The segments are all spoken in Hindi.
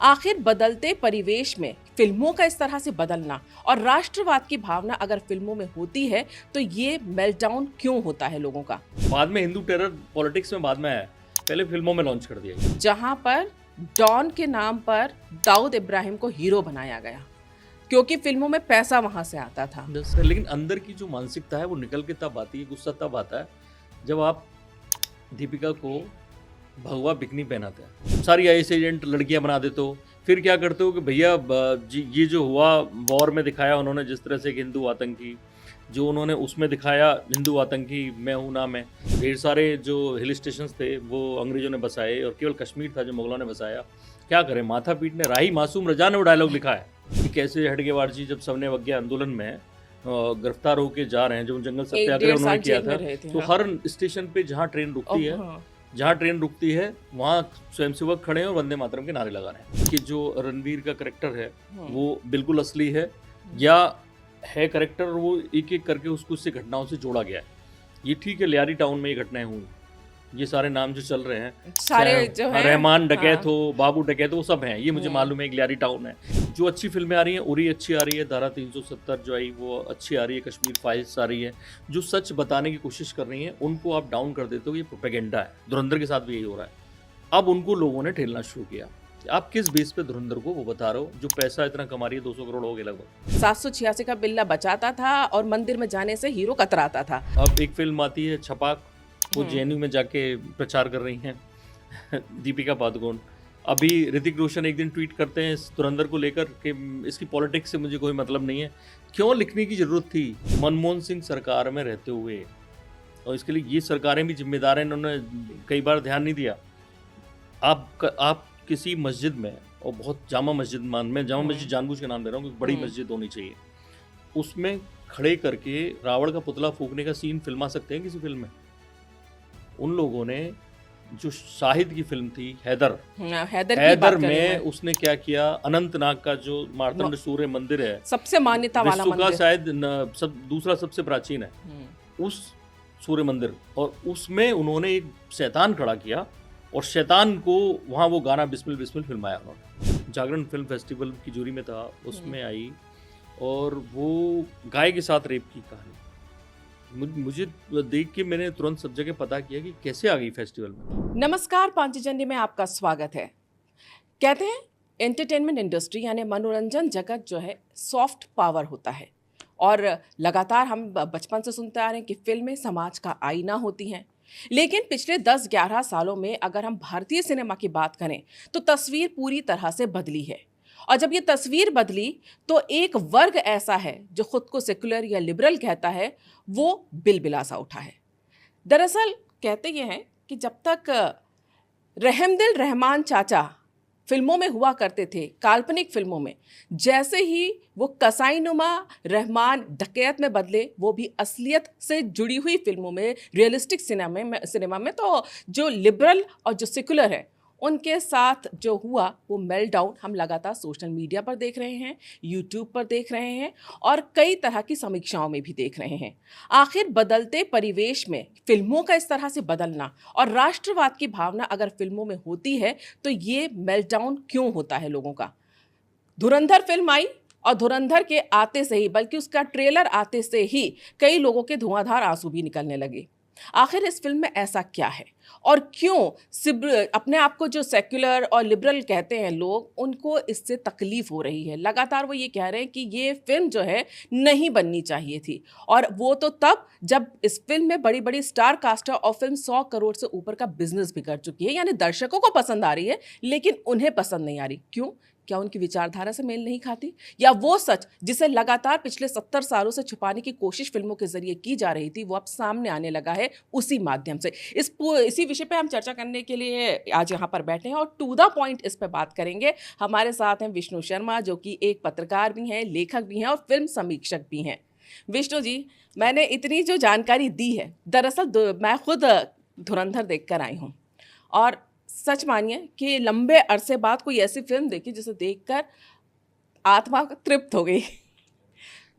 आखिर बदलते परिवेश में फिल्मों का इस तरह से बदलना और राष्ट्रवाद की भावना अगर फिल्मों में होती है तो ये मेल्टडाउन क्यों होता है लोगों का। बाद में हिंदू टेरर पॉलिटिक्स में बाद में आया, पहले फिल्मों में लॉन्च कर दिया। जहां पर डॉन के नाम पर दाऊद इब्राहिम को हीरो बनाया गया क्योंकि फिल्मों में पैसा वहां से आता था। लेकिन अंदर की जो मानसिकता है वो निकल के तब आती है, गुस्सा तब आता है जब आप दीपिका को भगवा बिकनी पहनाते हैं, सारी आईएएस एजेंट लड़कियां बना देते हो। फिर क्या करते हो कि भैया ये जो हुआ वॉर में दिखाया उन्होंने, जिस तरह से एक हिंदू आतंकी जो उन्होंने उसमें दिखाया, हिंदू आतंकी मैं हूँ ना मैं, ढेर सारे जो हिल स्टेशंस थे वो अंग्रेजों ने बसाए और केवल कश्मीर था जो मुगलों ने बसाया। क्या करें, माथा पीटने राही मासूम रजा ने वो डायलॉग लिखा है कि कैसे हटगेवार जी जब सबने अवज्ञा आंदोलन में गिरफ्तार होके जा रहे हैं, जो जंगल सत्याग्रह उन्होंने किया था, तो हर स्टेशन पे जहाँ ट्रेन रुकती है वहाँ स्वयंसेवक खड़े हैं और वंदे मातरम के नारे लगा रहे हैं। कि जो रणवीर का करेक्टर है वो बिल्कुल असली है या है करेक्टर, वो एक एक करके उसको उससे घटनाओं से जोड़ा गया है। ये ठीक है, लियारी टाउन में ये घटनाएं हुई, ये सारे नाम जो चल रहे हैं, सारे जो है रहमान डकैत हो, बाबू डकैत हो, वो सब हैं, ये मुझे मालूम है। एक लियारी टाउन है। जो अच्छी फिल्में आ रही हैं, उरी अच्छी आ रही है, धारा 370 जो आई वो अच्छी आ रही है, कश्मीर फाइल्स आ रही है, जो सच बताने की कोशिश कर रही हैं उनको आप डाउन कर देते हो, ये प्रोपेगेंडा है। धुरंधर के साथ भी यही हो रहा है। अब उनको लोगों ने ठेलना शुरू किया। आप किस बेस पे धुरंधर को वो बता रहे हो जो पैसा इतना कमा रही है, 200 करोड़ हो गए लगभग। 786 का बिल्ला बचाता था और मंदिर में जाने से हीरो कतराता था। अब एक फिल्म आती है छपाक, वो जेएनयू में जाके प्रचार कर रही हैं दीपिका पादुकोण। अभी ऋतिक रोशन एक दिन ट्वीट करते हैं इस धुरंधर को लेकर कि इसकी पॉलिटिक्स से मुझे कोई मतलब नहीं है। क्यों लिखने की ज़रूरत थी मनमोहन सिंह सरकार में रहते हुए? और इसके लिए ये सरकारें भी जिम्मेदार हैं, इन्होंने कई बार ध्यान नहीं दिया। आप किसी मस्जिद में, और बहुत जामा मस्जिद मैं जामा मस्जिद जानबूझ के नाम दे रहा हूँ क्योंकि बड़ी मस्जिद होनी चाहिए, उसमें खड़े करके रावण का पुतला फूकने का सीन फिल्मा सकते हैं किसी फिल्म में? उन लोगों ने जो शाहिद की फिल्म थी हैदर में उसने क्या किया, अनंतनाग का जो मार्तंड सूर्य मंदिर है, सबसे मान्यता वाला मंदिर, का शायद दूसरा सबसे प्राचीन है, उस सूर्य मंदिर, और उसमें उन्होंने एक शैतान खड़ा किया और शैतान को वहाँ वो गाना बिस्मिल बिस्मिल फिल्माया उन्होंने। जागरण फिल्म फेस्टिवल की जूरी में था, उसमें आई, और वो गाय के साथ रेप की कहानी मुझे देख के मैंने तुरंत सब जगह पता किया कि कैसे आ गई फेस्टिवल में। नमस्कार, पांचजन्य में आपका स्वागत है। कहते हैं एंटरटेनमेंट इंडस्ट्री यानी मनोरंजन जगत जो है सॉफ्ट पावर होता है, और लगातार हम बचपन से सुनते आ रहे हैं कि फिल्में समाज का आईना होती हैं। लेकिन पिछले 10-11 सालों में अगर हम भारतीय सिनेमा की बात करें तो तस्वीर पूरी तरह से बदली है। और जब ये तस्वीर बदली तो एक वर्ग ऐसा है जो खुद को सेकुलर या लिबरल कहता है, वो बिलबिलासा उठा है। दरअसल कहते ये हैं कि जब तक रहमदिल रहमान चाचा फिल्मों में हुआ करते थे, काल्पनिक फिल्मों में, जैसे ही वो कसाईनुमा रहमान डकैत में बदले, वो भी असलियत से जुड़ी हुई फिल्मों में, रियलिस्टिक सिनेमा में तो जो लिबरल और जो सेकुलर है उनके साथ जो हुआ वो मेल्टडाउन हम लगातार सोशल मीडिया पर देख रहे हैं, यूट्यूब पर देख रहे हैं और कई तरह की समीक्षाओं में भी देख रहे हैं। आखिर बदलते परिवेश में फिल्मों का इस तरह से बदलना और राष्ट्रवाद की भावना अगर फिल्मों में होती है तो ये मेल्टडाउन क्यों होता है लोगों का। धुरंधर फिल्म आई और धुरंधर के आते से ही, बल्कि उसका ट्रेलर आते से ही कई लोगों के धुआंधार आंसू भी निकलने लगे। आखिर इस फिल्म में ऐसा क्या है और क्यों अपने आप को जो सेक्युलर और लिबरल कहते हैं लोग, उनको इससे तकलीफ हो रही है। लगातार वो ये कह रहे हैं कि ये फिल्म जो है नहीं बननी चाहिए थी, और वो तो तब जब इस फिल्म में बड़ी बड़ी स्टार कास्ट है और फिल्म 100 करोड़ से ऊपर का बिजनेस भी कर चुकी है। यानी दर्शकों को पसंद आ रही है लेकिन उन्हें पसंद नहीं आ रही। क्यों? क्या उनकी विचारधारा से मेल नहीं खाती, या वो सच जिसे लगातार पिछले 70 सालों से छुपाने की कोशिश फिल्मों के जरिए की जा रही थी वो अब सामने आने लगा है उसी माध्यम से। इसी विषय पे हम चर्चा करने के लिए आज यहाँ पर बैठे हैं और टू द पॉइंट इस पे बात करेंगे। हमारे साथ हैं विष्णु शर्मा, जो कि एक पत्रकार भी हैं, लेखक भी हैं और फिल्म समीक्षक भी हैं। विष्णु जी, मैंने इतनी जो जानकारी दी है, दरअसल मैं खुद धुरंधर देख कर आई हूँ और सच मानिए कि लंबे अरसे बाद कोई ऐसी फिल्म देखी जिसे देखकर आत्मा तृप्त हो गई।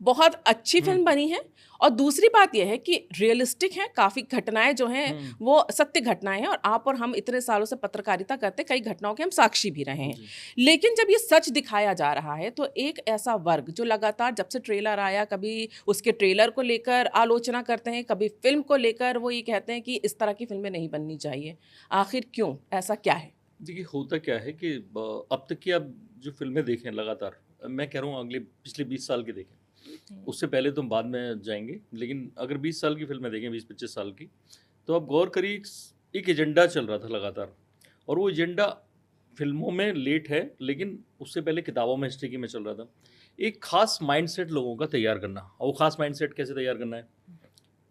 बहुत अच्छी फिल्म बनी है और दूसरी बात यह है कि रियलिस्टिक है, काफ़ी घटनाएं जो हैं वो सत्य घटनाएं हैं, और आप और हम इतने सालों से पत्रकारिता करते, कई घटनाओं के हम साक्षी भी रहे हैं। लेकिन जब ये सच दिखाया जा रहा है तो एक ऐसा वर्ग जो लगातार जब से ट्रेलर आया, कभी उसके ट्रेलर को लेकर आलोचना करते हैं, कभी फिल्म को लेकर वो ये कहते हैं कि इस तरह की फिल्में नहीं बननी चाहिए। आखिर क्यों, ऐसा क्या है? देखिए, होता क्या है कि अब तक की आप जो फिल्में देखें लगातार, मैं कह रहा हूँ अगले पिछले 20 साल की देखें, उससे पहले तो हम बाद में जाएंगे, लेकिन अगर 20 साल की फिल्में देखें, 20-25 साल की, तो आप गौर करिए, एक एजेंडा चल रहा था लगातार, और वो एजेंडा फिल्मों में लेट है, लेकिन उससे पहले किताबों में, हिस्ट्री की में चल रहा था। एक खास माइंडसेट लोगों का तैयार करना, और वो खास माइंडसेट कैसे तैयार करना है,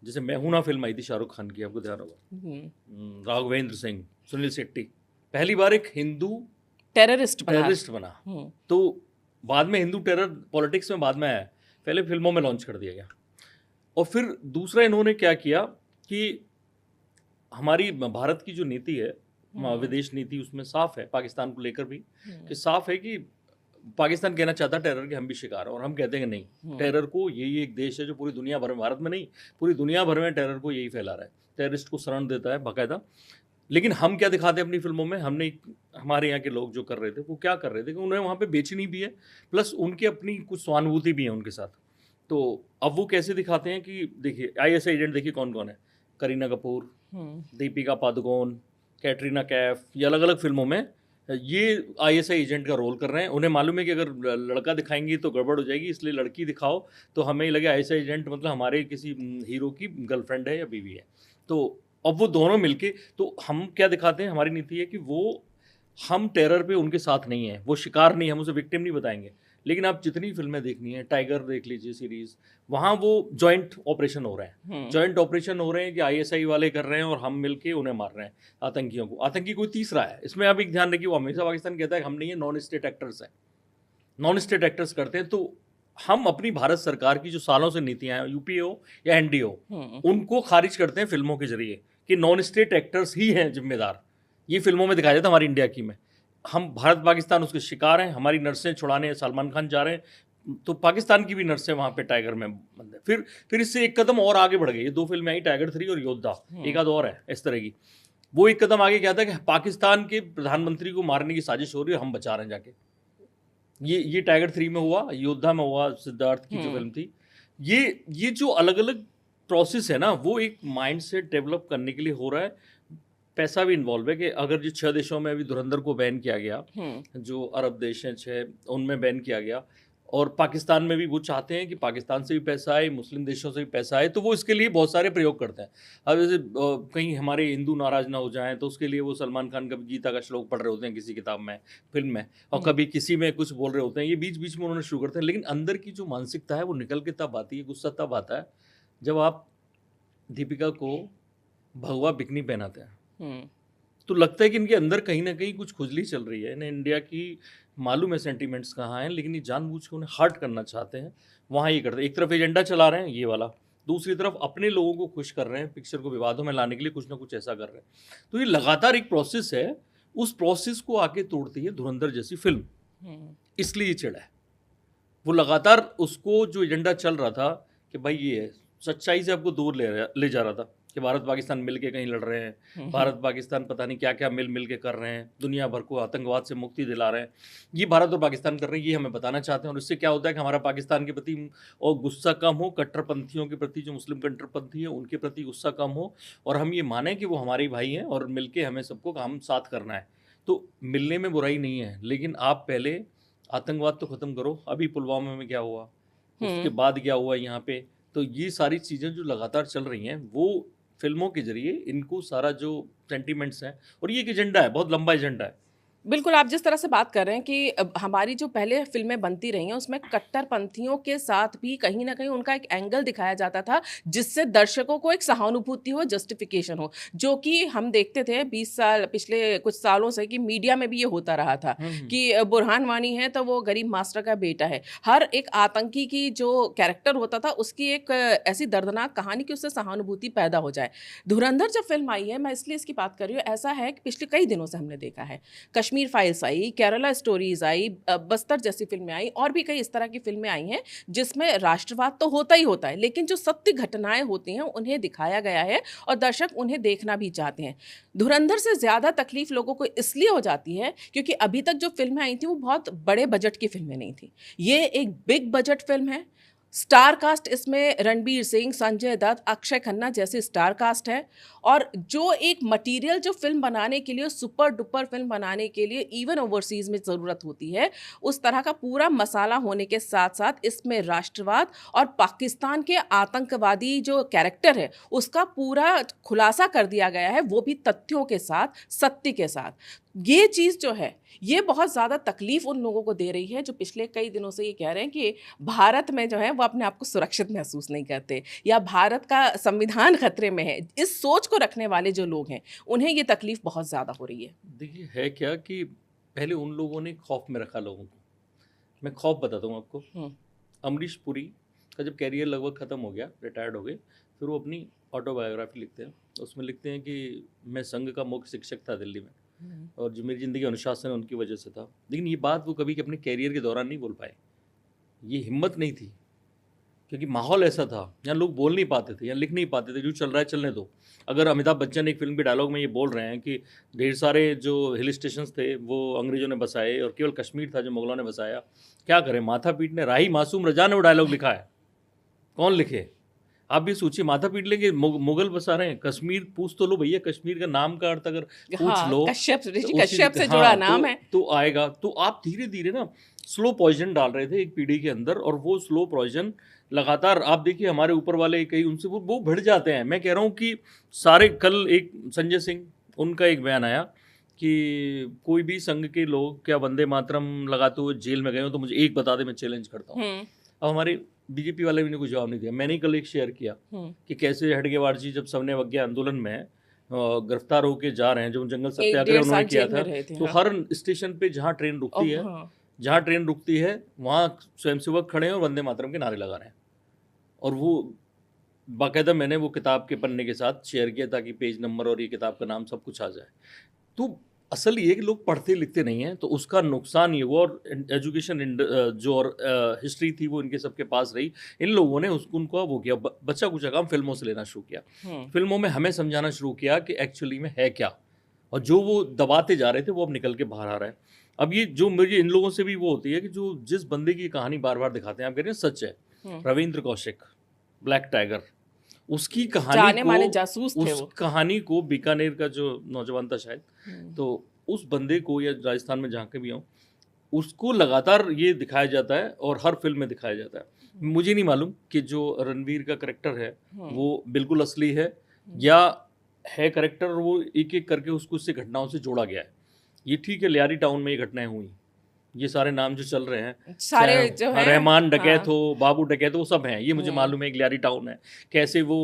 जैसे मैं हूं ना फिल्म आई थी शाहरुख खान की, आपको ध्यान होगा, राघवेंद्र सिंह, सुनील शेट्टी, पहली बार एक हिंदू टेररिस्ट बना। तो बाद में हिंदू टेरर पॉलिटिक्स में बाद में आया, पहले फिल्मों में लॉन्च कर दिया गया। और फिर दूसरा इन्होंने क्या किया कि हमारी भारत की जो नीति है, विदेश नीति, उसमें साफ है, पाकिस्तान को लेकर भी, कि साफ है कि पाकिस्तान कहना चाहता है टेरर के हम भी शिकार हैं, और हम कहते हैं कि नहीं, टेरर को यही एक देश है जो पूरी दुनिया भर में, भारत में नहीं, पूरी दुनिया भर में टेरर को यही फैला रहा है, टेररिस्ट को शरण देता है बाकायदा। लेकिन हम क्या दिखाते हैं अपनी फिल्मों में, हमने, हमारे यहाँ के लोग जो कर रहे थे वो क्या कर रहे थे कि उन्हें वहाँ पे बेचनी भी है, प्लस उनकी अपनी कुछ सहानुभूति भी है उनके साथ। तो अब वो कैसे दिखाते हैं कि देखिए, ISI एजेंट देखिए कौन कौन है, करीना कपूर, दीपिका पादुकोण, कैटरीना कैफ, ये अलग अलग फिल्मों में ये ISI एजेंट का रोल कर रहे हैं। उन्हें मालूम है कि अगर लड़का दिखाएंगी तो गड़बड़ हो जाएगी, इसलिए लड़की दिखाओ तो हमें लगे ISI एजेंट मतलब हमारे किसी हीरो की गर्लफ्रेंड है या बीवी है। तो अब वो दोनों मिलके, तो हम क्या दिखाते हैं, हमारी नीति है कि वो, हम टेरर पे उनके साथ नहीं है, वो शिकार नहीं, हम उसे विक्टिम नहीं बताएंगे। लेकिन आप जितनी फिल्में देखनी है, टाइगर देख लीजिए सीरीज, वहाँ वो जॉइंट ऑपरेशन हो रहे हैं, जॉइंट ऑपरेशन हो रहे हैं कि ISI वाले कर रहे हैं और हम मिलके उन्हें मार रहे हैं, आतंकियों को। आतंकी कोई तीसरा है इसमें, आप एक ध्यान रखिए, वो हमेशा पाकिस्तान कहता है कि हम नहीं है, नॉन स्टेट एक्टर्स हैं, नॉन स्टेट एक्टर्स करते हैं। तो हम अपनी भारत सरकार की जो सालों से नीतियाँ हैं, UPA हो या NDA हो, उनको खारिज करते हैं फिल्मों के जरिए कि नॉन स्टेट एक्टर्स ही हैं जिम्मेदार। ये फिल्मों में दिखाया जाता है हमारी इंडिया की में, हम भारत पाकिस्तान उसके शिकार हैं, हमारी नर्सें छुड़ाने सलमान खान जा रहे हैं, तो पाकिस्तान की भी नर्सें वहाँ पे टाइगर में बंद है। फिर इससे एक कदम और आगे बढ़ गई, ये 2 फिल्में आई, टाइगर 3 और योद्धा, एक आध और है इस तरह की। वो एक कदम आगे क्या था कि पाकिस्तान के प्रधानमंत्री को मारने की साजिश हो रही है, हम बचा रहे हैं जाके। ये टाइगर 3 में हुआ, योद्धा में हुआ, सिद्धार्थ की जो फिल्म थी। ये जो अलग अलग प्रोसेस है ना, वो एक माइंडसेट डेवलप करने के लिए हो रहा है। पैसा भी इन्वॉल्व है कि अगर जो 6 देशों में अभी धुरंधर को बैन किया गया, जो अरब देश हैं 6, उनमें बैन किया गया, और पाकिस्तान में भी वो चाहते हैं कि पाकिस्तान से भी पैसा आए, मुस्लिम देशों से भी पैसा आए, तो वो इसके लिए बहुत सारे प्रयोग करते हैं। अब जैसे कहीं हमारे हिंदू नाराज ना हो जाएं, तो उसके लिए वो सलमान खान का गीता का श्लोक पढ़ रहे होते हैं किसी किताब में, फिल्म में, और कभी किसी में कुछ बोल रहे होते हैं, ये बीच बीच में उन्होंने शुरू करते हैं। लेकिन अंदर की जो मानसिकता है वो निकल के तब आती है, गुस्सा तब आता है जब आप दीपिका को भगवा बिकनी पहनाते हैं, तो लगता है कि इनके अंदर कहीं ना कहीं कुछ खुजली चल रही है। इन्हें इंडिया की मालूम है सेंटीमेंट्स कहाँ हैं, लेकिन ये जानबूझ के उन्हें हर्ट करना चाहते हैं, वहाँ ये करते हैं। एक तरफ एजेंडा चला रहे हैं ये वाला, दूसरी तरफ अपने लोगों को खुश कर रहे हैं, पिक्चर को विवादों में लाने के लिए कुछ ना कुछ ऐसा कर रहे हैं। तो ये लगातार एक प्रोसेस है, उस प्रोसेस को आके तोड़ती है धुरंधर जैसी फिल्म, इसलिए ये चिढ़ा है। वो लगातार उसको जो एजेंडा चल रहा था कि भाई ये है, सच्चाई से आपको दूर ले जा रहा था कि भारत पाकिस्तान मिल के कहीं लड़ रहे हैं, भारत पाकिस्तान पता नहीं क्या क्या मिल के कर रहे हैं, दुनिया भर को आतंकवाद से मुक्ति दिला रहे हैं, ये भारत और पाकिस्तान कर रहे हैं, ये हमें बताना चाहते हैं। और इससे क्या होता है कि हमारा पाकिस्तान के प्रति और गुस्सा कम हो, कट्टरपंथियों के प्रति, जो मुस्लिम कट्टरपंथी है उनके प्रति गुस्सा कम हो, और हम ये माने कि वो हमारे भाई हैं और मिल के हमें सबको काम साथ करना है। तो मिलने में बुराई नहीं है, लेकिन आप पहले आतंकवाद तो ख़त्म करो। अभी पुलवामा में क्या हुआ, उसके बाद क्या हुआ यहाँ पे, तो ये सारी चीज़ें जो लगातार चल रही हैं, वो फिल्मों के जरिए इनको सारा जो सेंटीमेंट्स हैं, और ये एक एजेंडा है, बहुत लंबा एजेंडा है। बिल्कुल, आप जिस तरह से बात कर रहे हैं कि हमारी जो पहले फ़िल्में बनती रही हैं, उसमें कट्टरपंथियों के साथ भी कहीं न कहीं उनका एक एंगल दिखाया जाता था, जिससे दर्शकों को एक सहानुभूति हो, जस्टिफ़िकेशन हो, जो कि हम देखते थे 20 साल, पिछले कुछ सालों से, कि मीडिया में भी ये होता रहा था कि बुरहान वानी है तो वो गरीब मास्टर का बेटा है। हर एक आतंकी की जो कैरेक्टर होता था, उसकी एक ऐसी दर्दनाक कहानी कि उससे सहानुभूति पैदा हो जाए। धुरंधर जब फ़िल्म आई है, मैं इसलिए इसकी बात कर रही हूँ, ऐसा है कि पिछले कई दिनों से हमने देखा है, Kashmir Kashmir files I, Kerala stories I, Bastar जैसी फिल्में आई, और भी कई इस तरह की फिल्में आई हैं जिसमें राष्ट्रवाद तो होता ही होता है, लेकिन जो सत्य घटनाएं होती हैं उन्हें दिखाया गया है और दर्शक उन्हें देखना भी चाहते हैं। धुरंधर से ज़्यादा तकलीफ लोगों को इसलिए हो जाती है क्योंकि अभी तक जो फिल्में आई थी वो बहुत बड़े बजट की फिल्में नहीं थी। ये एक बिग बजट फिल्म है। स्टार कास्ट इसमें रणबीर सिंह, संजय दत्त, अक्षय खन्ना जैसी स्टार कास्ट है, और जो एक मटेरियल जो फिल्म बनाने के लिए, सुपर डुपर फिल्म बनाने के लिए इवन ओवरसीज में ज़रूरत होती है, उस तरह का पूरा मसाला होने के साथ साथ इसमें राष्ट्रवाद और पाकिस्तान के आतंकवादी जो कैरेक्टर है उसका पूरा खुलासा कर दिया गया है, वो भी तथ्यों के साथ, सत्य के साथ। ये चीज़ जो है ये बहुत ज़्यादा तकलीफ उन लोगों को दे रही है जो पिछले कई दिनों से ये कह रहे हैं कि भारत में जो है वो अपने आप को सुरक्षित महसूस नहीं करते या भारत का संविधान खतरे में है। इस सोच को रखने वाले जो लोग हैं उन्हें ये तकलीफ बहुत ज़्यादा हो रही है। देखिए है क्या कि पहले उन लोगों ने खौफ में रखा लोगों को। मैं खौफ बताता हूँ आपको। अमरीश पुरी का जब कैरियर लगभग ख़त्म हो गया, रिटायर्ड हो गए, फिर वो अपनी ऑटोबायोग्राफी लिखते हैं। उसमें लिखते हैं कि मैं संघ का मुख्य शिक्षक था दिल्ली में और जो मेरी ज़िंदगी अनुशासन है उनकी वजह से था। लेकिन ये बात वो कभी अपने कैरियर के दौरान नहीं बोल पाए। ये हिम्मत नहीं थी क्योंकि माहौल ऐसा था, यहाँ लोग बोल नहीं पाते थे, यहाँ लिख नहीं पाते थे, जो चल रहा है चलने दो। अगर अमिताभ बच्चन एक फिल्म के डायलॉग में ये बोल रहे हैं कि ढेर सारे जो हिल स्टेशंस थे वो अंग्रेज़ों ने बसाए और केवल कश्मीर था जो मुगलों ने बसाया, क्या करें, माथा पीटने। राही मासूम रजा ने वो डायलॉग लिखा है, कौन लिखे? आप भी सोचिए, माथा पीट लेंगे, मुगल बसा रहे हैं कश्मीर। पूछ तो लो भैया, कश्मीर का नाम का अर्थ अगर पूछ लो, कश्यप, ऋषि तो कश्यप से जुड़ा नाम है तो आएगा। तो आप धीरे धीरे ना स्लो पॉइजन डाल रहे थे एक पीढ़ी के अंदर, और वो स्लो पॉइजन लगातार आप देखिए हमारे ऊपर वाले कई उनसे वो भिड़ जाते हैं। मैं कह रहा हूँ कि सारे, कल एक संजय सिंह उनका एक बयान आया कि कोई भी संघ के लोग क्या वंदे मातरम लगाते हुए जेल में गए हो तो मुझे एक बता दे, मैं चैलेंज करता हूँ। अब हमारे बीजेपी वाले भी ने कोई जवाब नहीं दिया। मैंने कल एक शेयर किया कि कैसे हेडगेवार जी जब सबने अवज्ञा आंदोलन में गिरफ्तार होके जा रहे हैं, जो जंगल सत्याग्रह उन्होंने किया था, तो हर स्टेशन पे जहाँ ट्रेन रुकती है, जहाँ ट्रेन रुकती है वहाँ स्वयंसेवक खड़े हैं और वंदे मातरम के नारे लगा रहे हैं। और वो बाकायदा मैंने वो किताब के पन्ने के साथ शेयर किया ताकि पेज नंबर और ये किताब का नाम सब कुछ आ जाए। तो असल ये कि लोग पढ़ते लिखते नहीं हैं, तो उसका नुकसान ये हुआ। और एजुकेशन जो और हिस्ट्री थी वो इनके सबके पास रही। इन लोगों ने उनको वो किया, बच्चा कुछ काम फिल्मों से लेना शुरू किया। फिल्मों में हमें समझाना शुरू किया कि एक्चुअली में है क्या, और जो वो दबाते जा रहे थे वो अब निकल के बाहर आ रहा है। अब ये जो मुझे इन लोगों से भी वो होती है कि जो जिस बंदे की कहानी बार बार दिखाते हैं, आप कह रहे हैं सच है, रविंद्र कौशिक, ब्लैक टाइगर, उसकी कहानी को, जासूस थे उस कहानी को, बीकानेर का जो नौजवान था शायद, तो उस बंदे को, या राजस्थान में जहाँ के भी हों, उसको लगातार ये दिखाया जाता है और हर फिल्म में दिखाया जाता है। मुझे नहीं मालूम कि जो रणवीर का करेक्टर है वो बिल्कुल असली है या है करेक्टर वो एक एक करके उसको उससे घटनाओं से जोड़ा गया है। ये ठीक है, लियारी टाउन में ये घटनाएं हुई, ये सारे नाम जो चल रहे हैं, सारे जो है, रहमान डकैत हो, बाबू डकैत हो, वो सब हैं, ये मुझे मालूम है। एक लियारी टाउन है, कैसे वो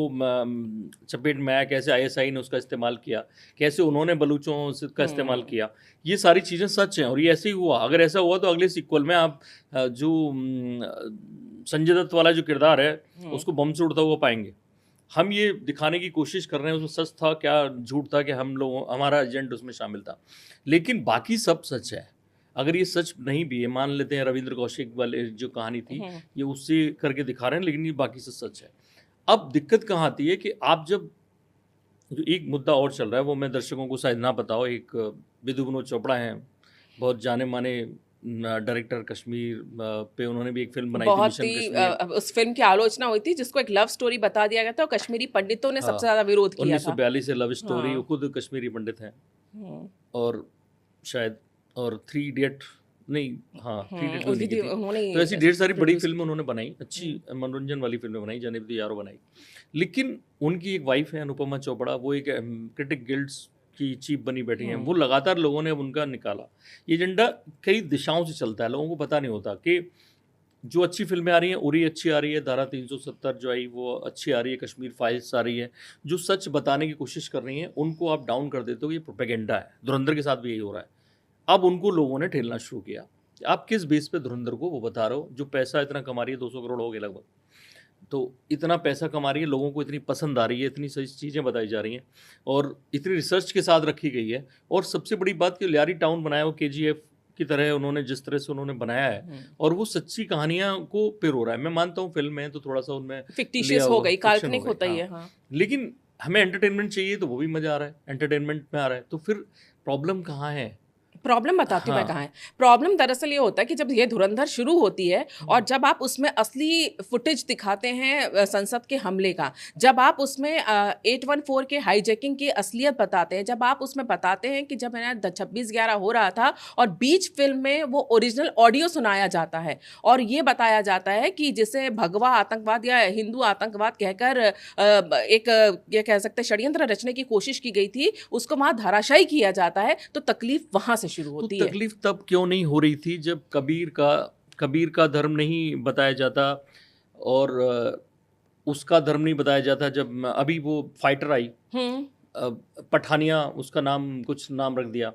चपेट में आया, कैसे आईएसआई ने उसका इस्तेमाल किया, कैसे उन्होंने बलूचों का इस्तेमाल किया, ये सारी चीज़ें सच हैं और ये ऐसे ही हुआ। अगर ऐसा हुआ तो अगले सीक्वल में आप जो संजय दत्त वाला जो किरदार है उसको बम से उड़ता हुआ पाएंगे। हम ये दिखाने की कोशिश कर रहे हैं उसमें सच था क्या, झूठ था कि हम लोग, हमारा एजेंट उसमें शामिल था, लेकिन बाकी सब सच है। अगर ये सच नहीं भी है, मान लेते हैं रविंद्र कौशिक वाले जो कहानी थी ये उससे करके दिखा रहे हैं, लेकिन ये बाकी से सच है। अब दिक्कत कहाँ आती है कि आप जब, जो एक मुद्दा और चल रहा है वो मैं दर्शकों को शायद ना बताओ, एक विधु विनोद चोपड़ा हैं, बहुत जाने माने डायरेक्टर, कश्मीर पे उन्होंने भी एक फिल्म बनाई थी, बहुत ही उस फिल्म की आलोचना हुई थी जिसको एक लव स्टोरी बता दिया गया था और कश्मीरी पंडितों ने सबसे ज्यादा विरोध किया था। 1942 से लव स्टोरी, वो खुद कश्मीरी पंडित हैं और शायद, और 3 इडियट नहीं, हाँ 3 इडियट उन्होंने, तो ऐसी ढेर सारी बड़ी फिल्में उन्होंने बनाई, अच्छी मनोरंजन वाली फिल्में बनाई, जनेपति यारो बनाई। लेकिन उनकी एक वाइफ है अनुपमा चोपड़ा, वो एक क्रिटिक गिल्ड्स की चीफ बनी बैठी हैं, वो लगातार लोगों ने उनका निकाला। ये एजेंडा कई दिशाओं से चलता है, लोगों को पता नहीं होता कि जो अच्छी फिल्में आ रही हैं, उरी अच्छी आ रही है, धारा 370 जो आई वो अच्छी आ रही है, कश्मीर फाइल्स आ रही है, जो सच बताने की कोशिश कर रही हैं उनको आप डाउन कर देते हो, ये प्रोपेगेंडा है। धुरंधर के साथ भी यही हो रहा है। अब उनको लोगों ने ठेलना शुरू किया, आप किस बेस पे धुरंधर को वो बता रहे हो, जो पैसा इतना कमा रही है, 200 करोड़ हो गए लगभग, तो इतना पैसा कमा रही है, लोगों को इतनी पसंद आ रही है, इतनी सही चीज़ें बताई जा रही हैं और इतनी रिसर्च के साथ रखी गई है। और सबसे बड़ी बात कि लियारी टाउन बनाया वो केजीएफ की तरह उन्होंने जिस तरह से उन्होंने बनाया है और वो सच्ची कहानियां को पिरो रहा है। मैं मानता हूँ फिल्म है तो थोड़ा सा उनमें फिक्टिशियस हो गई, काल्पनिक होता ही है। हाँ। लेकिन हमें एंटरटेनमेंट चाहिए तो वो भी मजा आ रहा है, एंटरटेनमेंट में आ रहा है, तो फिर प्रॉब्लम कहाँ है? प्रॉब्लम बताती हूँ मैं हाँ। कहाँ है। प्रॉब्लम दरअसल ये होता है कि जब ये धुरंधर शुरू होती है और जब आप उसमें असली फुटेज दिखाते हैं संसद के हमले का, जब आप उसमें 814 के हाईजैकिंग की असलियत बताते हैं, जब आप उसमें बताते हैं कि जब 26/11 हो रहा था और बीच फिल्म में वो ओरिजिनल ऑडियो सुनाया जाता है और ये बताया जाता है कि जिसे भगवा आतंकवाद या हिंदू आतंकवाद कहकर एक ये कह सकते षड्यंत्र रचने की कोशिश की गई थी, उसको वहाँ धराशायी किया जाता है, तो तकलीफ वहाँ से शुरू होती तो है। तकलीफ तब क्यों नहीं हो रही थी जब कबीर का धर्म नहीं बताया जाता और उसका धर्म नहीं बताया जाता। जब अभी वो फाइटर आई पठानिया, उसका नाम कुछ नाम रख दिया,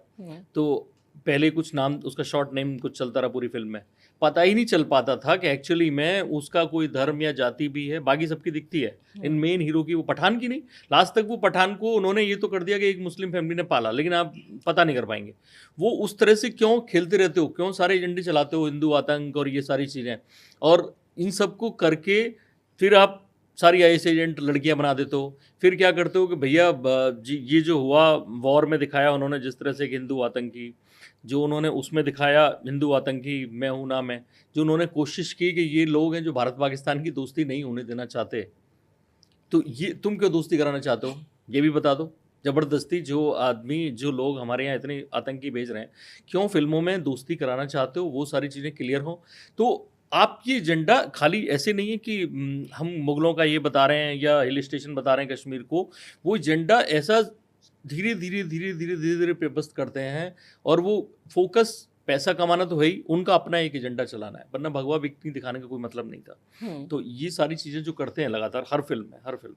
तो पहले कुछ नाम उसका शॉर्ट नेम कुछ चलता रहा पूरी फिल्म में, पता ही नहीं चल पाता था कि एक्चुअली में उसका कोई धर्म या जाति भी है। बाकी सबकी दिखती है, इन मेन हीरो की, वो पठान की नहीं। लास्ट तक वो पठान को उन्होंने ये तो कर दिया कि एक मुस्लिम फैमिली ने पाला, लेकिन आप पता नहीं कर पाएंगे वो उस तरह से क्यों खेलते रहते हो, क्यों सारे एजेंडे चलाते हो, हिंदू आतंक और ये सारी चीज़ें, और इन सबको करके फिर आप सारी आईएस एजेंट लड़कियां बना देते हो। फिर क्या करते हो कि भैया ये जो हुआ वॉर में दिखाया उन्होंने जिस तरह से एक हिंदू आतंकी, जो उन्होंने उसमें दिखाया हिंदू आतंकी मैं हूं ना मैं, जो उन्होंने कोशिश की कि ये लोग हैं जो भारत पाकिस्तान की दोस्ती नहीं होने देना चाहते, तो ये तुम क्यों दोस्ती कराना चाहते हो ये भी बता दो। ज़बरदस्ती जो आदमी, जो लोग हमारे यहाँ इतने आतंकी भेज रहे हैं, क्यों फिल्मों में दोस्ती कराना चाहते हो, वो सारी चीज़ें क्लियर हो। तो आपकी एजेंडा खाली ऐसे नहीं है कि हम मुगलों का ये बता रहे हैं या हिल स्टेशन बता रहे हैं कश्मीर को, वो एजेंडा ऐसा धीरे धीरे धीरे धीरे धीरे धीरे पेपस्त करते हैं और वो फोकस पैसा कमाना तो है ही, उनका अपना एक एजेंडा चलाना है, वरना भगवा बिकनी दिखाने का कोई मतलब नहीं था। तो ये सारी चीज़ें जो करते हैं लगातार हर फिल्म में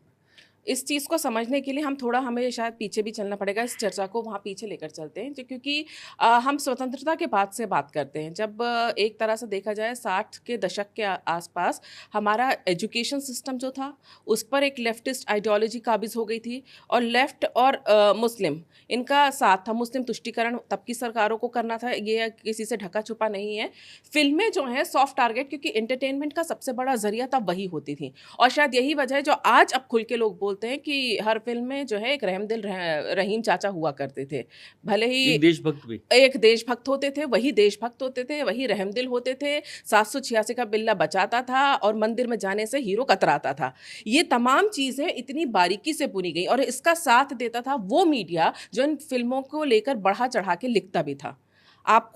इस चीज़ को समझने के लिए हमें शायद पीछे भी चलना पड़ेगा, इस चर्चा को वहाँ पीछे लेकर चलते हैं, क्योंकि हम स्वतंत्रता के बाद से बात करते हैं। जब एक तरह से देखा जाए 60 के दशक के आसपास हमारा एजुकेशन सिस्टम जो था उस पर एक लेफ्टिस्ट आइडियोलॉजी काबिज हो गई थी और लेफ्ट और मुस्लिम इनका साथ था। मुस्लिम तुष्टीकरण तब की सरकारों को करना था, ये किसी से ढका छुपा नहीं है। फिल्में जो हैं सॉफ्ट टारगेट, क्योंकि एंटरटेनमेंट का सबसे बड़ा जरिया तब वही होती थी और शायद यही वजह है जो आज अब खुल के लोग बोलते हैं कि हर फिल्म में जो है एक रहमदिल रहीम चाचा हुआ करते थे। भले ही एक देशभक्त भी, एक देशभक्त होते थे, वही देशभक्त होते थे, वही रहमदिल होते थे, 786 का बिल्ला बचाता था और मंदिर में जाने से हीरो कतराता था। ये तमाम चीज़ें इतनी बारीकी से बुनी गई और इसका साथ देता था वो मीडिया जो इन फिल्मों को लेकर बढ़ा चढ़ा के लिखता भी था। आप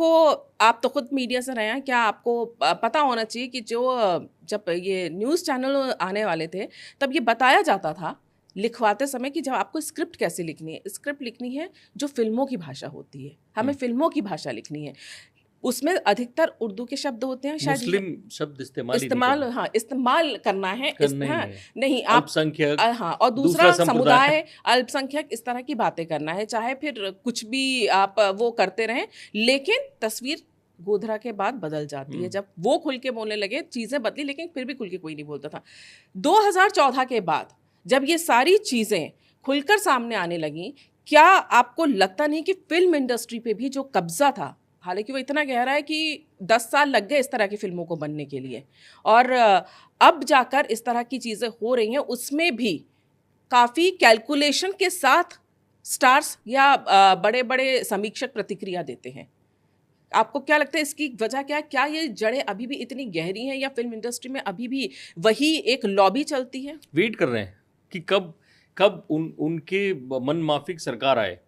तो खुद मीडिया से रहे हैं, क्या आपको पता होना चाहिए कि जब ये न्यूज़ चैनल आने वाले थे तब ये बताया जाता था लिखवाते समय कि जब आपको स्क्रिप्ट कैसे लिखनी है, स्क्रिप्ट लिखनी है जो फिल्मों की भाषा होती है, हमें फिल्मों की भाषा लिखनी है, उसमें अधिकतर उर्दू के शब्द होते हैं, शायद मुस्लिम शब्द इस्तेमाल करना है नहीं आप अल्पसंख्यक, हाँ, और दूसरा समुदाय अल्पसंख्यक, इस तरह की बातें करना है, चाहे फिर कुछ भी आप वो करते रहें, लेकिन तस्वीर गोधरा के बाद बदल जाती है। जब वो खुल के बोलने लगे चीज़ें बदली, लेकिन फिर भी खुल के कोई नहीं बोलता था। 2014 के बाद जब ये सारी चीज़ें खुलकर सामने आने लगी, क्या आपको लगता नहीं कि फिल्म इंडस्ट्री पे भी जो कब्जा था, हालांकि वो इतना गहरा है कि 10 साल लग गए इस तरह की फिल्मों को बनने के लिए, और अब जाकर इस तरह की चीज़ें हो रही हैं, उसमें भी काफ़ी कैलकुलेशन के साथ स्टार्स या बड़े बड़े समीक्षक प्रतिक्रिया देते हैं। आपको क्या लगता है इसकी वजह क्या है? क्या ये जड़ें अभी भी इतनी गहरी हैं या फिल्म इंडस्ट्री में अभी भी वही एक लॉबी चलती है? वेट कर रहे हैं कि कब उनके मन माफिक सरकार आए,